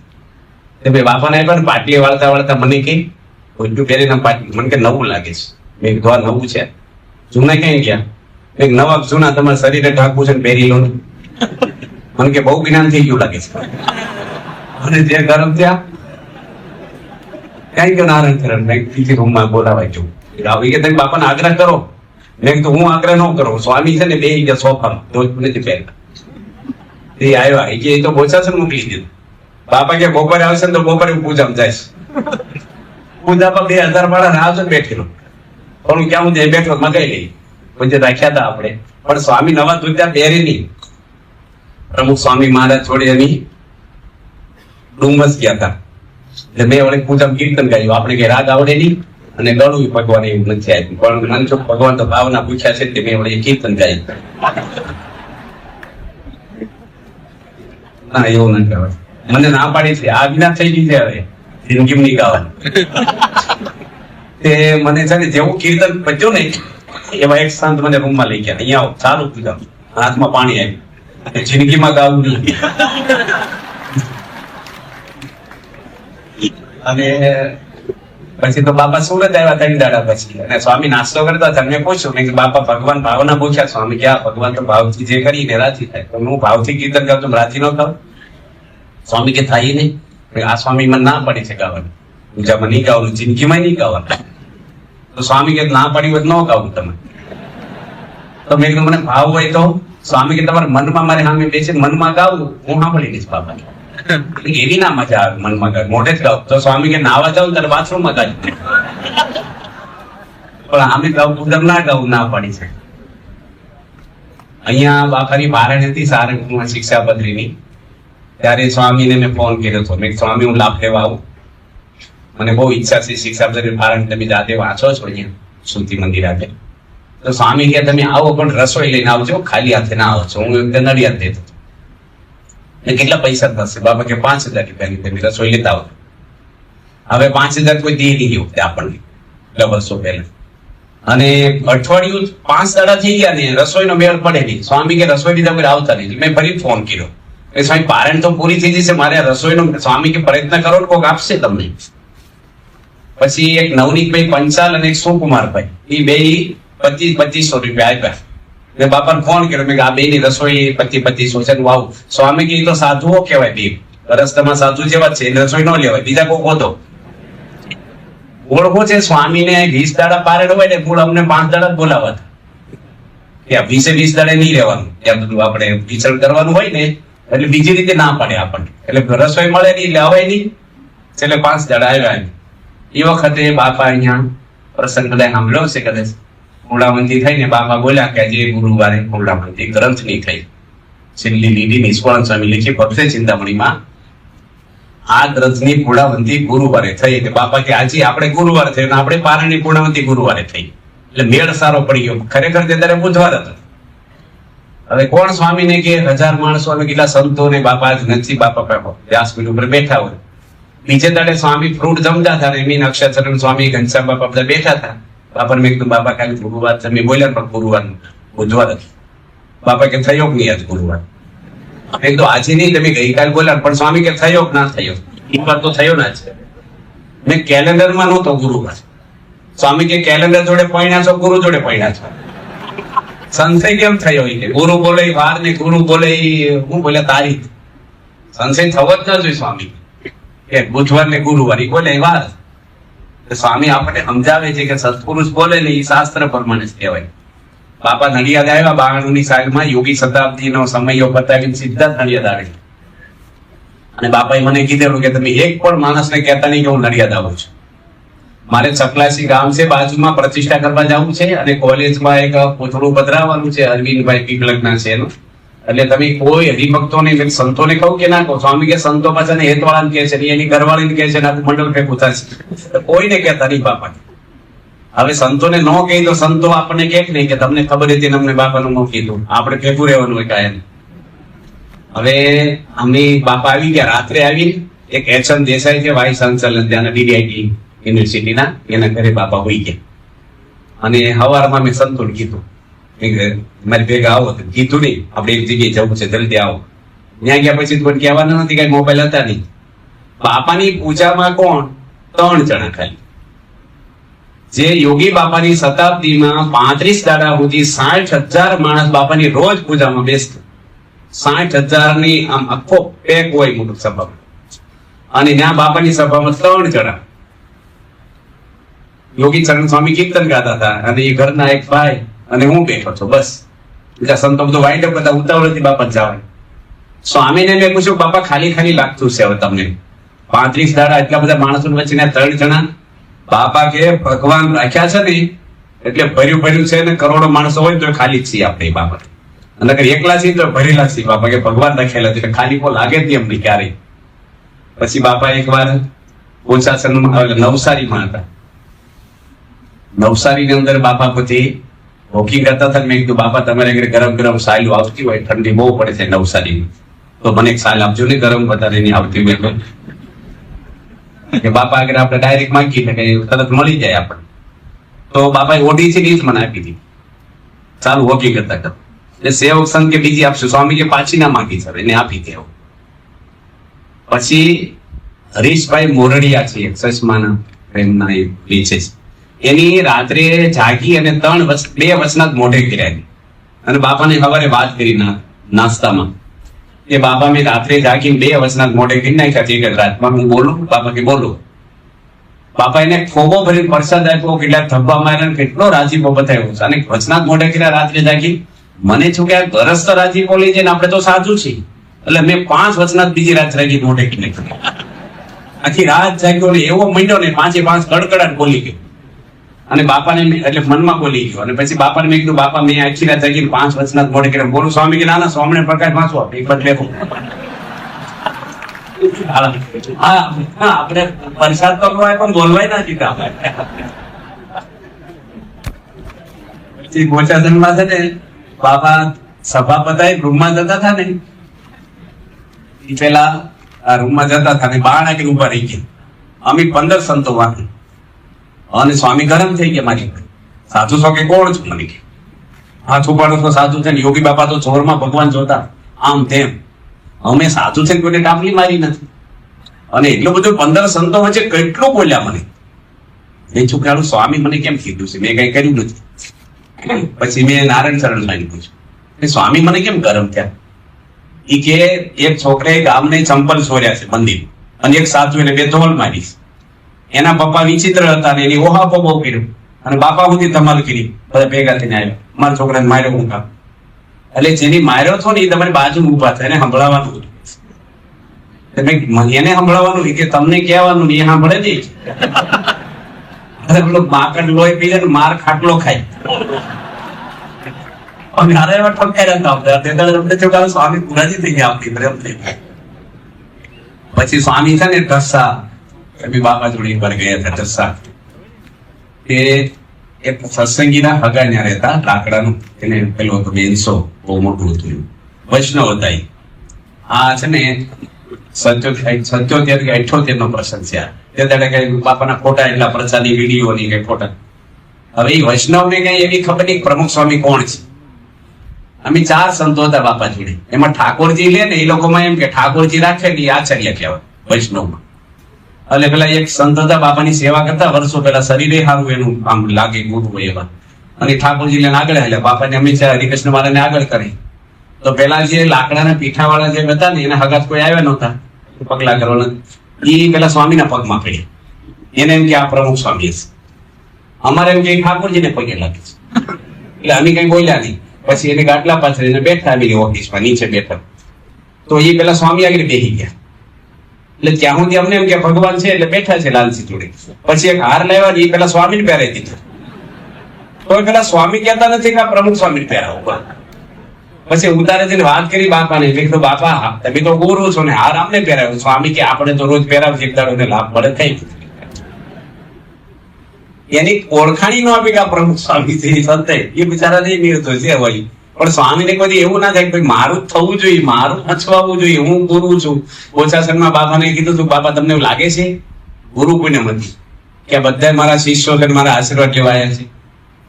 બાપાને પણ પાટલી વાળતા વાળતા મને કે પહેરીને પાટલી, મને કે નવું લાગે છે. મેં કીધું આ નવું છે, જૂના ક્યાંય ગયા? મેં નવા જૂના તમારા શરીરે ઢાંકવું છે ને પહેરી લો ને. મને કે બહુ જ્ઞાન થઈ ગયું લાગે છે. અને જે ગરમ ત્યાં કઈ કે નારાયણ કરણ, મેં બીજી રૂમમાં બોલાવાય જવું. આવી કે તમે બાપાને આગ્રહ કરો. મેં કીધું હું આગ્રહ ન કરું, સ્વામી છે ને બે ગયા સોફામાં, તો નથી પહેરતા. એ આવ્યા, એ તો બોચાસન મોકલી દીધું. બાપા કે બપોરે આવશે ને તો બપોરે પૂજામાં જાય. પૂજા પર 2000 વાળા રાહ જોઈને બેઠેલો, પણ હું ક્યાં હું બેઠો મગાઈ લઈ. પછી રાખ્યા હતા આપણે, પણ સ્વામી નવા ધોતિયા પહેરી નહીં. પ્રમુખ સ્વામી મહારાજ જોડે એની ડુમસ ગયા હતા. એટલે મેં વળી પૂજા કીર્તન ગાયું. આપણે કે રાગ આવડે નહીં, અને ગળું ભગવાન એવું નથી આપ્યું, પણ મનસુખ ભગવાન તો ભાવના પૂછ્યા છે તે મેં વળી કીર્તન ગાય. ના એવું ના કહેવાય, મને ના પાડી છે આજ્ઞા થઈ ગઈ છે હવે જિંદગી નહીં ગાવાની. તે મને છે ને જેવું કીર્તન બચ્યું ને એવા એક સંત મને રૂમમાં લઈ ગયા, અહીંયા આવો સારું કીધું, હાથમાં પાણી આવ્યું, જિંદગીમાં ગાવું નહીં. અને પછી તો બાપા સુરત આવ્યા 3 દાડા પછી, અને સ્વામી નાસ્તો કરતા હતા. મેં પૂછ્યું કે બાપા ભગવાન ભાવના પૂછ્યા. સ્વામી ક્યાં ભગવાન તો ભાવથી જે કરીને રાજી થાય, તો હું ભાવથી કીર્તન કરતો રાજી ન થાવ? સ્વામી કે થાય નહીં. આ સ્વામી મને ના પડી છે ગાવાનું, પૂજામાં નહીં ગાવાનું, જિંદગીમાં નહીં ગાવાનું. તો સ્વામી કે ના પડી હોય ન ગાવું તમે. તો મેં કીધું મને ભાવ હોય તો? સ્વામી કે તમારે મનમાં મારે સામે બેસીને મનમાં ગાવું, હું સાંભળી લઈશ બાપા. એવી ના મજા આવે મનમાં ગાવ, મોઢે જ ગાવ. તો સ્વામી કે નાવા જાવ ત્યારે બાથરૂમમાં ગાવ, પણ આમે ગાવ ઉધર ના ગાવું, ના પડી છે. અહીંયા બાપાની બારણ હતી સારંગપુરમાં શિક્ષાપત્રીની, ત્યારે સ્વામીને મેં ફોન કર્યો હતો. મેં સ્વામી હું લાભ લેવા આવું, મને બહુ ઈચ્છા છે શિક્ષાપત્રી બારણ તમે જાતે વાંચો છો અહીંયા શ્રુતિ મંદિર આગળ. તો સ્વામી કે તમે આવો પણ રસોઈ લઈને આવજો, ખાલી હાથે ના આવજો. હું નડિયાદ દેતો કેટલા પૈસા થશે? બાબા કે 5,000 રૂપિયાની તમે રસોઈ લેતા આવો. હવે 5,000 કોઈ દે નહીં એવું આપણને એટલા વર્ષો પહેલા. અને અઠવાડિયું 5 દાડા થઈ ગયા ને રસોઈનો મેળ પડે નહીં. સ્વામી કે રસોઈ લીધા કોઈ આવતા નહીં. મેં ફરી ફોન કર્યો, સ્વામી પારણ તો પૂરી થઈ જશે, મારે રસોઈનો. સ્વામી કે પ્રયત્ન કરો ને કોક આપશે તમને. પછી એક નવનીતભાઈ પંચાલ અને એક સુકુમારભાઈ, એ બે 2500 રૂપિયા આપ્યા. મેં બાપાને ફોન કર્યો, મેં આ બે ની રસોઈ 2500 છે. વાવ. સ્વામી કે તો સાધુઓ કહેવાય, બે રસ્તામાં સાધુ જેવા છે, રસોઈ ન લેવાય, બીજા કોઈ હોતો ઓળખો છે. સ્વામીને 20 દાડા પારેડ હોય ને મૂળ અમને 5 દાડા જ બોલાવવા ત્યાં 20 દાડે નહીં રહેવાનું, ત્યાં બધું આપણે વિચરણ કરવાનું હોય ને, એટલે બીજી રીતે ના પડે આપણને. એટલે રસોઈ મળે નહીં એટલે આવે નહીં, એટલે 5 દાડા આવ્યા. એ વખતે બાપા અહીંયા પ્રસંગ બધા સાંભળ્યો છે કદાચ. મૂળામંદી થઈને બાપા બોલ્યા કે આજે ગુરુવારે મૂળામંદી ગ્રંથની થઈ, છેલ્લી લીધી નિષ્ફળ સ્વામી લીધી ભક્તે ચિંતામણીમાં. આ ગ્રંથની પૂર્ણાવંતી ગુરુવારે થઈ. એટલે બાપા કે આજે આપણે ગુરુવાર થયું, આપણે પારણની પૂર્ણાવંતી ગુરુવારે થઈ, એટલે મેળ સારો પડી ગયો. ખરેખર તે ત્યારે બુધવાર હતો. હવે કોણ સ્વામીને કે 1000 માણસો અને કેટલા સંતો ને બાપા જ નથી. બાપા વ્યાસપીઠ ઉપર બેઠા હોય. બીજે દાડે સ્વામી ફ્રૂટ જમતા હતા, એમની અક્ષરચરણ સ્વામી ઘનશ્યામ બાપા બધા બેઠા હતા. બાપાને મેં કીધું બાપા ખાલી ગુરુવાર તમે બોલ્યા, પણ ગુરુવાર બુધવાર હતું. બાપા કે થયો નહીં આજ ગુરુવાર. મેં કીધું આજે નહીં, તમે ગઈકાલ બોલ્યા, પણ સ્વામી કે થયો ના થયો? એક વાર તો થયો ના છે. મેં કેલેન્ડરમાં નહોતો ગુરુવાર. સ્વામી કે કેલેન્ડર જોડે પૈણા છો, ગુરુ જોડે પૈણા છો. સંશય કેમ થયો? ગુરુ બોલે વાર ને ગુરુ બોલે હું બોલ્યા તારીખ. સંશય થવો જ ન જોઈએ સ્વામી કે બુધવાર ને ગુરુવાર બોલે વાર. સ્વામી આપણને સમજાવે છે કે સત્પુરુષ બોલે ને એ શાસ્ત્ર પ્રમાણે જ કહેવાય. બાપા નડિયાદ આવ્યા 92ની સાલમાં, યોગી શતાબ્દીનો સમયો બતાવીને સીધા નડિયાદ આવે. અને બાપાએ મને કીધેલું કે તમે એક પણ માણસને કહેતા નહીં કે હું નડિયાદ આવું છું. મારે ચકલાસી ગામ છે બાજુમાં, પ્રતિષ્ઠા કરવા જવું છે, અને કોલેજમાં એક પૂતળું પધરાવવાનું છે, અરવિંદભાઈ પીપલકના છે એનું. એટલે તમે કોઈ હરિભક્તોને સંતોને કહું કે ના કહો? સ્વામી કે સંતો પાછા હેતવાળાને કહે છે, એની ઘરવાળીને કહે છે, આખું મંડળ ભેગું થશે, કોઈને કહેતા નહીં બાપા. હવે સંતોને ન કહી તો સંતો આપણને કે નહીં કે તમને ખબર હતી અમને બાપાનું ન કીધું, આપણે ભેગું રહેવાનું હોય કાયમ. હવે અમે બાપા આવી ગયા, રાત્રે આવી એક એચન દેસાઈ છે વાઇસ ચાન્સેલર ત્યાંના DDIT યુનિવર્સિટીના, એના ઘરે બાપા હોઈ ગયા. અને સવારમાં મેં સંતોને કીધું મારી ભેગા આવો. કીધું નહીં આપણે એક જગ્યાએ જવું છે, જલ્દી આવો. ત્યાં ગયા પછી કોઈ કહેવાનું નથી, કઈ મોબાઈલ હતા નહીં. બાપાની પૂજામાં કોણ? 3 જણા ખાલી. જે યોગી બાપાની શતાબ્દીમાં 35 દાડા સુધી 60,000 માણસ બાપાની રોજ પૂજામાં બેસતો. 60,000 ની આમ આખો પેક હોય મોટું સભામાં. અને ત્યાં બાપાની સભામાં 3 જણા યોગી ચરણ સ્વામી કીર્તન ગાતા હતા, અને એ ઘરના એક ભાઈ અને હું બેઠો છો, બસ. બીજા સંતો બધું વાઈટ બધા ઉતાવળ હતી બાપા જવાય. સ્વામીને મેં પૂછ્યું બાપા ખાલી ખાલી લાગતું છે હવે તમને 35 દાડા એટલા બધા માણસો વચ્ચે 3 જણા? બાપા કે ભગવાન રાખ્યા છે ને એટલે ભર્યું ભર્યું છે ને, કરોડો માણસો હોય તો ખાલી જ છીએ આપણે બાપા. અને એકલા છીએ તો ભરેલા છીએ બાપા, કે ભગવાન રાખેલા છે ખાલી કોઈ લાગે જ નહીં અમને ક્યારેય. પછી બાપા એકવાર ઓછાસનમાં નવસારીમાં હતા, નવસારીની અંદર બાપા પછી વોકિંગ કરતા હતા. મેં કીધું બાપા તમારે ઘરે ગરમ ગરમ સાયલું આવતી હોય, ઠંડી બહુ પડે છે નવસારીમાં, તો મને એક સાલ આપજો ને ગરમ, વધારે નહીં આવતી હોય કે બાપા આગળ આપણે ડાયરેક્ટ માંગી એટલે તરત મળી જાય આપણે. તો બાપાએ ઓઢી છે એ જ મને આપી દીધી. ચાલુ વોકિંગ કરતા કરતા એટલે સેવક સંત કે બીજી આપશું, સ્વામી કે પાછી ના માંગી સર, એને આપી દેવો. પછી હરીશભાઈ મોરડિયા છે, ચશ્માના પ્રેમના એ વેચે છે. એની રાત્રે જાગી અને 2 વચનાથ મોઢે કર્યા અને બાપાને સવારે વાત કરી નાસ્તામાં કે બાપા મેં રાત્રે જાગીને 2 વચનાથ મોઢે કરી નાખ્યા છે, રાતમાં હું બોલું? બાપા કે બોલો. બાપા એને ખોબો ભરીને પ્રસાદ આપ્યો, કેટલા ધબ્બા માર્યા, કેટલો રાજીપો બતાવ્યો છે. અને વચનાથ મોઢે કર્યા રાત્રે જાગી. મને છું કે આ ગરજ તો રાજીપો લઈ જાય ને આપણે તો સાચું છે, એટલે મેં 5 વચનાથ બીજી રાત જાગી મોઢે કરી નાખ્યા. આખી રાત જાગ્યો ને એવો મંડ્યો ને 5 કડકડાટ બોલી ગયો. અને બાપાને એટલે મનમાં બોલી ગયો. અને પછી બાપાને મેં કીધું બાપા મેં આખી રાત જાગીને 5 વચનાથ મોઢે કર્યા. બોલું? સ્વામી કે ના ના, સ્વામિને પ્રકાશ વાંચો એક બાદ લેવો. આપણે પ્રસાદ તો પણ બોલવાય ના દીધા. પછી ગોચાસનમાં છે ને બાપા સભા પતાવી રૂમમાં જતા હતા ને, એ પેલા આ રૂમમાં જતા હતા ને બાણ આગળ ઉભા રહી ગયા. અમે 15 સંતો વાંચ્યું અને સ્વામી ગરમ થઈ ગયા મારી. સાધુ છો કે કોણ છું? મને કે હા છુપાડો છો સાધુ છે ને. યોગી બાપા તો જોરમાં ભગવાન જોતા આમ તેમ. અમે સાધુ છે કોઈને ટાપલી મારી નથી. અને એટલું બધું 15 સંતો વચ્ચે કેટલું બોલ્યા મને. એ છોકરાનું સ્વામી મને કેમ કીધું છે? મેં કઈ કર્યું નથી. પછી મેં નારાયણ શરણ લાગી પૂછ્યું સ્વામી મને કેમ ગરમ થયા? એ કે એક છોકરાએ ગામને ચંપલ છોડ્યા છે મંદિર, અને એક સાધુ એને 2 ધોલ મારીશ. એના પપ્પા વિચિત્ર હતા ને એની ઓહાપો બહુ કર્યો અને બાપા સુધી ધમાલ કરી. બધા ભેગા થઈને આવ્યા, મારા છોકરાને માર્યો હું કામ. એટલે જેની માર્યો છો ને એ તમારી બાજુ ઉભા થાય, એને સંભળાવવાનું હતું. એને સંભળાવવાનું કે તમને કહેવાનું એ સાંભળે નહીં. માકડ લોહી પી જાય, માર ખાટલો ખાય. સ્વામી પૂરાજી થઈ ગયા. પછી સ્વામી છે ને ઢસા બાપા જોડે પર ગયા હતા. ઢસા એ એક સત્સંગીના હગાન્યા રહેતા લાકડાનું, એને પેલું હતું બેનસો, બહુ મોટું હતું, વૈષ્ણવ હતા. આ છે ને 77 કે 78 નો પ્રસંગ છે. તે દાડે કઈ બાપાના ફોટા, એટલા પ્રસાદી વિડીયો ની કઈ ફોટા. હવે એ વૈષ્ણવ ને કઈ એવી ખબર નહીં પ્રમુખ સ્વામી કોણ છે. અમે 4 સંતો હતા બાપા જોડે. એમાં ઠાકોરજી લે ને એ લોકોમાં એમ કે ઠાકોરજી રાખે ને આચાર્ય કહેવાય વૈષ્ણવમાં. એટલે પેલા એક સંત હતા બાપાની સેવા કરતા વર્ષો પહેલા, શરીરે સારું એનું આમ લાગે ગુરુ હોય એવા, અને ઠાકોરજી લઈને આગળ હાલ્યા. બાપાને હંમેશા હરિકૃષ્ણ મહારાજને આગળ કરી. તો પેલા જે લાકડાના પીઠા વાળા જે હતા ને એના હગાત કોઈ આવ્યા નહોતા પગલા કરવાના. એ પેલા સ્વામીના પગમાં પડ્યા. એને એમ કે આ પ્રમુખ સ્વામી છે. અમારે એમ કે ઠાકોરજીને પગે લાગે છે. એટલે અમે કઈ બોલ્યા નહીં. પછી એને ગાટલા પાછળ એને બેઠા આવી ઓફિસમાં નીચે બેઠા. તો એ પેલા સ્વામી આગળ બેસી ગયા. એટલે ત્યાં સુધી અમને એમ કે ભગવાન છે એટલે બેઠા છે લાલસી જોડે. પછી એક હાર લાવ્યા ને એ પેલા સ્વામીને પહેરાવી દીધો. તો પેલા સ્વામી કહેતા નથી કે આ પ્રમુખ સ્વામીને પહેરાવો. પછી ઉતારે જઈને વાત કરી બાપાને. કીધું બાપા તમે તો ગુરુ છો ને હાર આમને પહેરાવ્યો. સ્વામી કે આપણે તો રોજ પહેરાવ એક દાડો લાભ મળે થઈ. એની ઓળખાણી નો આપી કે આ પ્રમુખ સ્વામી છે સંત. એ બિચારા નહીં મિલતો છે હોય. પણ સ્વામીને કોઈ એવું ના થાય કે મારું થવું જોઈએ, મારું અછવાવું જોઈએ, હું ગુરુ છું. ઓછાસનમાં બાપાને કીધું તું બાપા તમને એવું લાગે છે ગુરુ કોઈને નથી, કે બધા મારા શિષ્યો છે મારા આશીર્વાદ લેવા આવ્યા છે,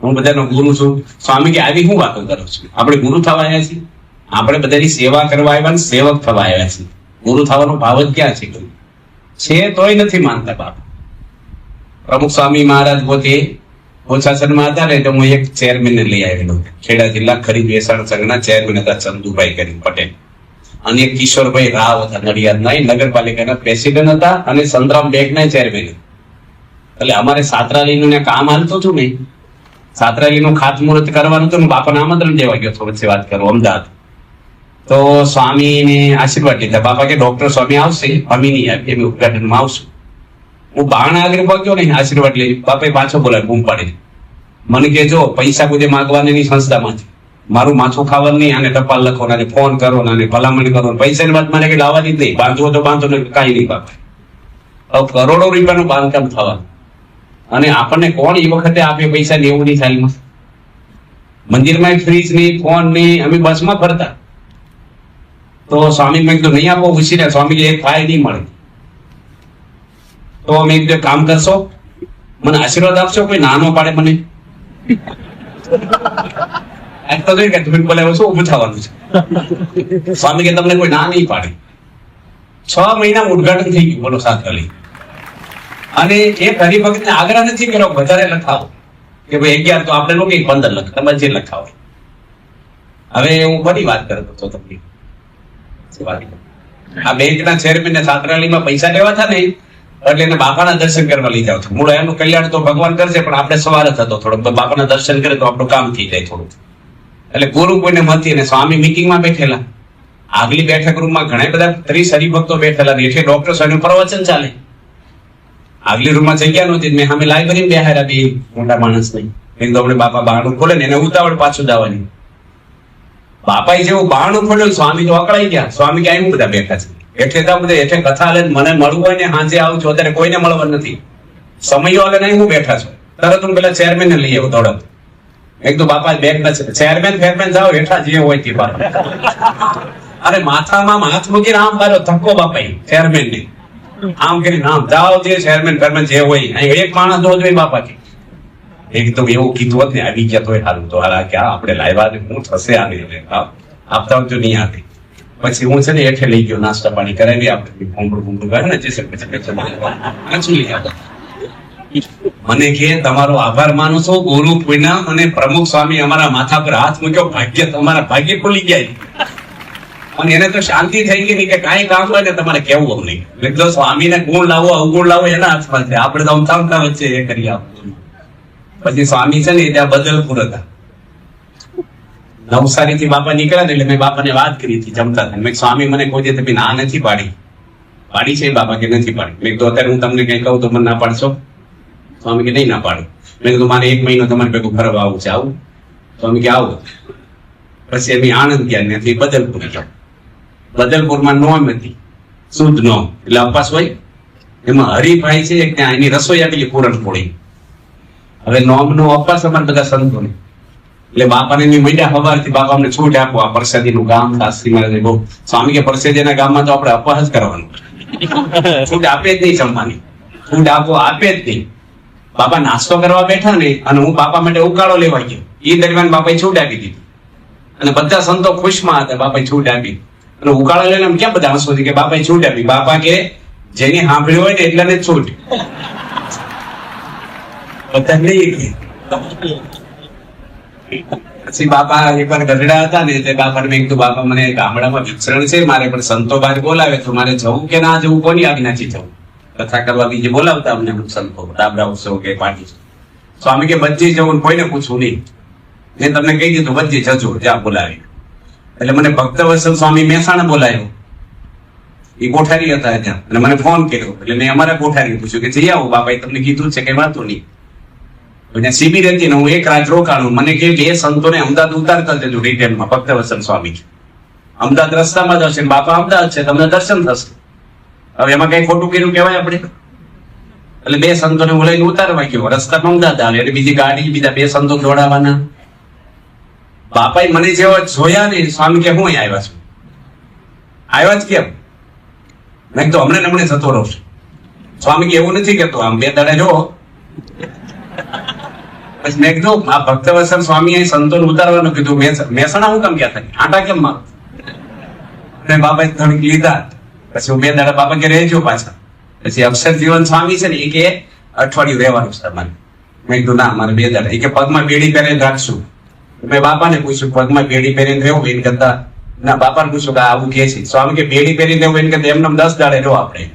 હું બધાનો ગુરુ છું. સ્વામી કે આવી હું વાતો કરો છું? આપણે ગુરુ થવા આવ્યા છીએ? આપણે બધાની સેવા કરવા આવ્યા ને સેવક થવા આવ્યા છીએ. ગુરુ થવાનો ભાવ જ ક્યાં છે તોય નથી માનતા બાપા. પ્રમુખ સ્વામી મહારાજ પોતે ઓછાસનમાં હતા ને તો હું એક ચેરમેન ને લઈ આવેલો. ખેડા જિલ્લા ખરીદ વેચાણ સંઘના ચેરમેન હતા ચંદુભાઈ કરી પટેલ, અને એક કિશોરભાઈ રાવ હતા નડિયાદના, નગરપાલિકાના પ્રેસિડેન્ટ હતા અને સંતરામ બેંકના ચેરમેન. એટલે અમારે સાતરાલીનું કામ હાલતું હતું ને, સાતરાલીનું ખાતમુહૂર્ત કરવાનું હતું ને, બાપાને આમંત્રણ દેવા ગયો હતો. વચ્ચે વાત કરું અમદાવાદ. તો સ્વામીને આશીર્વાદ લીધા. બાપા કે ડોક્ટર સ્વામી આવશે, અમે નહીં આવે, એમ ઉદઘાટનમાં આવશું. હું બાણા આગળ પગ્યો ને આશીર્વાદ લઈ. બાપાએ પાછો બોલાય બૂમ પાડી. મને કે જો પૈસા કોઈ માગવાની નહીં સંસ્થામાંથી, મારું માથું ખાવાનું નહીં, આને ટપાલ લખો ને ફોન કરો ને ભલામણ કરો. પૈસાની વાત મને કઈ લાવવાની જ નહીં. બાંધવો તો બાંધો ને કાંઈ નહીં બાપા. હવે કરોડો રૂપિયાનું બાંધકામ થવાનું. અને આપણને કોણ એ વખતે આપે પૈસા 90 ની સાલમાં? મંદિરમાં ફ્રીજ નહીં, ફોન નહીં, અમે બસમાં ફરતા. તો સ્વામી મેં કીધું નહીં આપો, ઉછીને સ્વામી એક ફાય નહીં મળે. તો મેં કીધું કામ કરશો, મને આશીર્વાદ આપશો, કોઈ નાનો પાડે મને. આજ તો જોઈ કે તમે બોલાવો શું ઉભું થવાનું છે. સ્વામી કે તમને કોઈ ના નહીં પાડે. 6 મહિના ઉદઘાટન થઈ ગયું, બોલો સાતકલી. અને એક હરિભક્ત ને આગ્રહ નથી કર્યો વધારે લખાવો, કે ભાઈ 11 તો આપણે લોકો 15 લખ, તમે જે લખાવો. હવે હું બધી વાત કરતો હતો તમને. આ બેંકના ચેરમેન ને છાત્રાલયમાં પૈસા લેવા હતા ને, એટલે એને બાપાના દર્શન કરવા લઈ જાવ. મૂળ એનું કલ્યાણ તો ભગવાન કરશે, પણ આપણે સવાર જ હતો થોડોક બાપાના દર્શન કરે તો આપણું કામ થઈ જાય થોડું. એટલે ગુરુ કોઈને મતી અને સ્વામી મીટિંગમાં બેઠેલા. આગલી બેઠક રૂમમાં ઘણા બધા 30 હરિભક્તો બેઠેલા, એટલે ડોક્ટર સાહેબનું પ્રવચન ચાલે. આગલી રૂમમાં જગ્યા નહોતી, મેં સામે લાઈબ્રેરી બેહાર્યા બે મોટા માણસ નહીં. એમ તો આપણે બાપા બારણું ખોલે ને એને ઉતાવળ પાછું જવાની. બાપાએ જેવું બારણું ખોલ્યું, સ્વામી તો અકળાઈ ગયા. સ્વામી કે અહીં બધા બેઠા છે, એટલે તો બધા એટલે કથા લે, મને મળવું હોય ને સાંજે આવું છું, અત્યારે કોઈને મળવા નથી. સમયો આવે નહીં, હું બેઠા છું. તરત હું પેલા ચેરમેન ને લઈ આવું દોડત. એક તો બાપા બેગ નથી, ચેરમેન ફેરમેન જાઓ હેઠા જે હોય તે બાર. અરે માથામાં હાથ મૂકીને આમ મારો ધક્કો બાપાઈ ચેરમેન ને આમ કરીને આમ જાઓ, જે ચેરમેન ફેરમેન જે હોય અહીં એક માણસ જો જોઈએ બાપા કે. એકદમ એવું કીધું હોત ને આવી ગયા તો સારું, તો હાલા ક્યાં આપણે લાવ્યા ને હું થશે આવી આપતા તો નહીં આપી. પછી હું છે ને હેઠે લઈ ગયો, નાસ્તા પાણી કરાવી, આપણે ભૂંગળું કરે ને જે મને કે તમારો આભાર માનું છું ગુરુ પૂનમ અને પ્રમુખ સ્વામી અમારા માથા પર હાથ મૂક્યો, ભાગ્ય તમારા ભાગ્ય ખુલી ગયા. અને એને તો શાંતિ થઈ ગઈ કે કાંઈ કામ હોય ને તમારે કેવું નહીં. એટલે સ્વામીને ગુણ લાવો અવગુણ લાવો એના હાથમાં છે, આપણે તો અમથામતા વચ્ચે એ કરી આપવું. પછી સ્વામી છે ને ત્યાં બદલપુર હતા, નવસારી થી બાપા નીકળ્યા ને, એટલે મેં બાપાને વાત કરી હતી જમતા હતા. મેં સ્વામી મને કોઈ તમે ના નથી પાડી છે બાપા કે નથી પાડી. મેં તો અત્યારે હું તમને કઈ કહું તો મને ના પાડશો? સ્વામી કે નહીં ના પાડો. મેં કીધું મારે 1 મહિનો તમારે ભેગું ફરવા આવું છે, આવું? સ્વામી કે આવો. પછી અમે આણંદ ગયા, ત્યાંથી બદલપુર ગયા. બદલપુરમાં નોમ હતી, શુદ્ધ નોમ એટલે અપાસ હોય, એમાં હરિભાઈ છે ત્યાં એની રસોઈ આપેલી પૂરણપોળી. હવે નોમ નો અપાસ અમારે બધા સંતો ને, એટલે બાપાને મીડિયા ખબરથી બાપા અમને છૂટ આપો, આ પરસાદી નું ગામ શાસ્ત્રી મહારાજ બહુ. સ્વામી કે પરસાદીના ગામમાં તો આપણે અપવાસ જ કરવાનું, છૂટ આપે જ નહીં જમવાની, છૂટ આપે જ નહીં. બાપા નાસ્તો કરવા બેઠા ને, અને હું બાપા માટે ઉકાળો લેવા ગયો, એ દરમિયાન બાપાએ છૂટ આપી દીધી. અને બધા સંતો ખુશમાં હતા, બાપાએ છૂટ આપી. અને ઉકાળો લઈને ક્યાં બધા હસવું કે બાપાએ છૂટ આપી. બાપા કે જેની સાંભળ્યું હોય ને એટલાને જ છૂટ, બધા નહીં. પછી બાપા એકવાર ગઢડા હતા ને, એટલે બાપાને મેં કીધું બાપા મને ગામડામાં વિચરણ છે, મારે પણ સંતો બહાર બોલાવે તો મારે જવું કે ના જવું, કોની આજ્ઞા નથી જવું? કથા કરવા બીજે બોલાવતા અમને સંતો ડાબરા ઉત્સવ કે પાટી. સ્વામી કે બધી જવું, કોઈને પૂછવું નહીં, મેં તમને કહી દીધું બધી જજો જ્યાં બોલાવી. એટલે મને ભક્તવત્સલ સ્વામી મહેસાણા બોલાયો, એ કોઠારી હતા ત્યાં, અને મને ફોન કર્યો. એટલે મેં અમારા કોઠારી પૂછ્યું કે જઈ આવો, બાપાએ તમને કીધું છે કઈ વાતો નહીં. ત્યાં શિબિર હતી ને, હું એક રાત રોકાણું. મને કે 2 સંતોને અમદાવાદ ઉતારતા જજો રિટેલમાં. ભક્તવત્સલ સ્વામી અમદાવાદ રસ્તામાં જ હશે, બાપા અમદાવાદ છે, તમને દર્શન થશે. હવે એમાં કઈ ખોટું કર્યું કહેવાય આપણે? એટલે 2 સંતોને હું લઈને ઉતારવા ગયો, રસ્તામાં અમદાવાદ આવે એટલે બીજી ગાડી, બીજા 2 સંતો દોડાવવાના. બાપાએ મને જેવા જોયા ને, સ્વામી કે હું આવ્યા છું. આવ્યા જ કેમ? નહીં તો હમણાં જતો રહું છું. સ્વામી કે એવું નથી કેતો, આમ 2 દાડા જો. પછી મેં કીધું આ ભક્તવત્સલ સ્વામી સંતોને ઉતારવાનું કીધું, મહેસાણા હું કામ ગયા થાય, આટા કેમ મારો? અને બાપાએ થોડીક લીધા. પછી હું 2 દાડા બાપા કે રહેજો પાછા. પછી અક્ષર જીવન સ્વામી છે ને, એ કે અઠવાડિયું રહેવાનું છે તમારે. મેં કીધું ના, મારે 2 દાડા. એ કે પગમાં બેડી પહેરીને રાખશું. મેં બાપાને પૂછ્યું પગમાં બેડી પહેરીને રહેવું એને કરતા, ના બાપાને પૂછ્યું કે આવું કે છે. સ્વામી કે બેડી પહેરીને રહેવું એને કરતા એમને 10 દાડે રહો આપણે.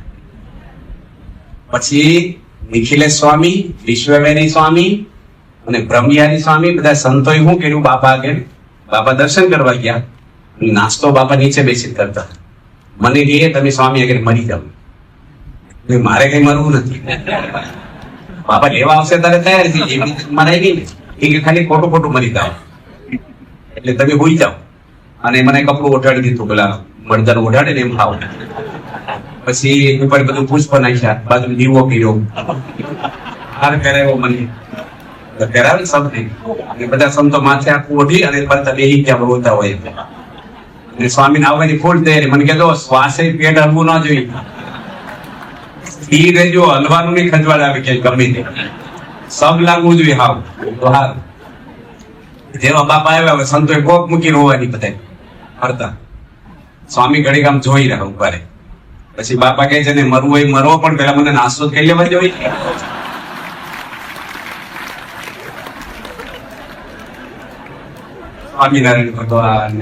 પછી નિખિલેશ સ્વામી, વિશ્વવેરી સ્વામી અને બ્રહ્મયારી સ્વામી બધા સંતોએ શું કર્યું, બાપા આગળ બાપા દર્શન કરવા ગયા. નાસ્તો બાપા નીચે બેસી કરતા. મને કહે તમે સ્વામી આગળ મરી જાવ. મારે કઈ મરવું નથી, બાપા લેવા આવશે તારે તૈયાર થઈ જાય. મરાય નહીં ને, એ ખાલી ખોટું મરી જાવ, એટલે તમે હોઈ જાઓ. અને મને કપડું ઓઢાડી દીધું, પેલા મરદાર ઓઢાડે ને એમ ખાવ. પછી ઉપર બધું પુષ્પ નાખ્યા, બાજુ દીવો કર્યો, હાર પહેરાવ્યો મને તો પહેરાવે સૌથી અને બધા સંતો માથે આખું ઓઢી અને પડતા બેહી ગયા બોલતા હોય અને સ્વામીને આવવાની ફૂલ તૈયારી મને કહેતો શ્વાસે પેટ હલવું ન જોઈએ ઈ રહેજો હલવાનું નહીં ખંજવાળ આવે કે ગમે તે સબ લાગવું જોઈએ હાવ તો હાર જેવા બાપા આવ્યા હવે સંતોએ કોક મૂકીને હોવાની બધા ફરતા સ્વામી ઘડીક આમ જોઈ રહ્યા ઉભા પછી બાપા કહે છે ને મરવું હોય મરવો પણ પેલા મને નાસ્તો કરી લેવા જોઈએ સ્વામિનારાયણ ભગવાન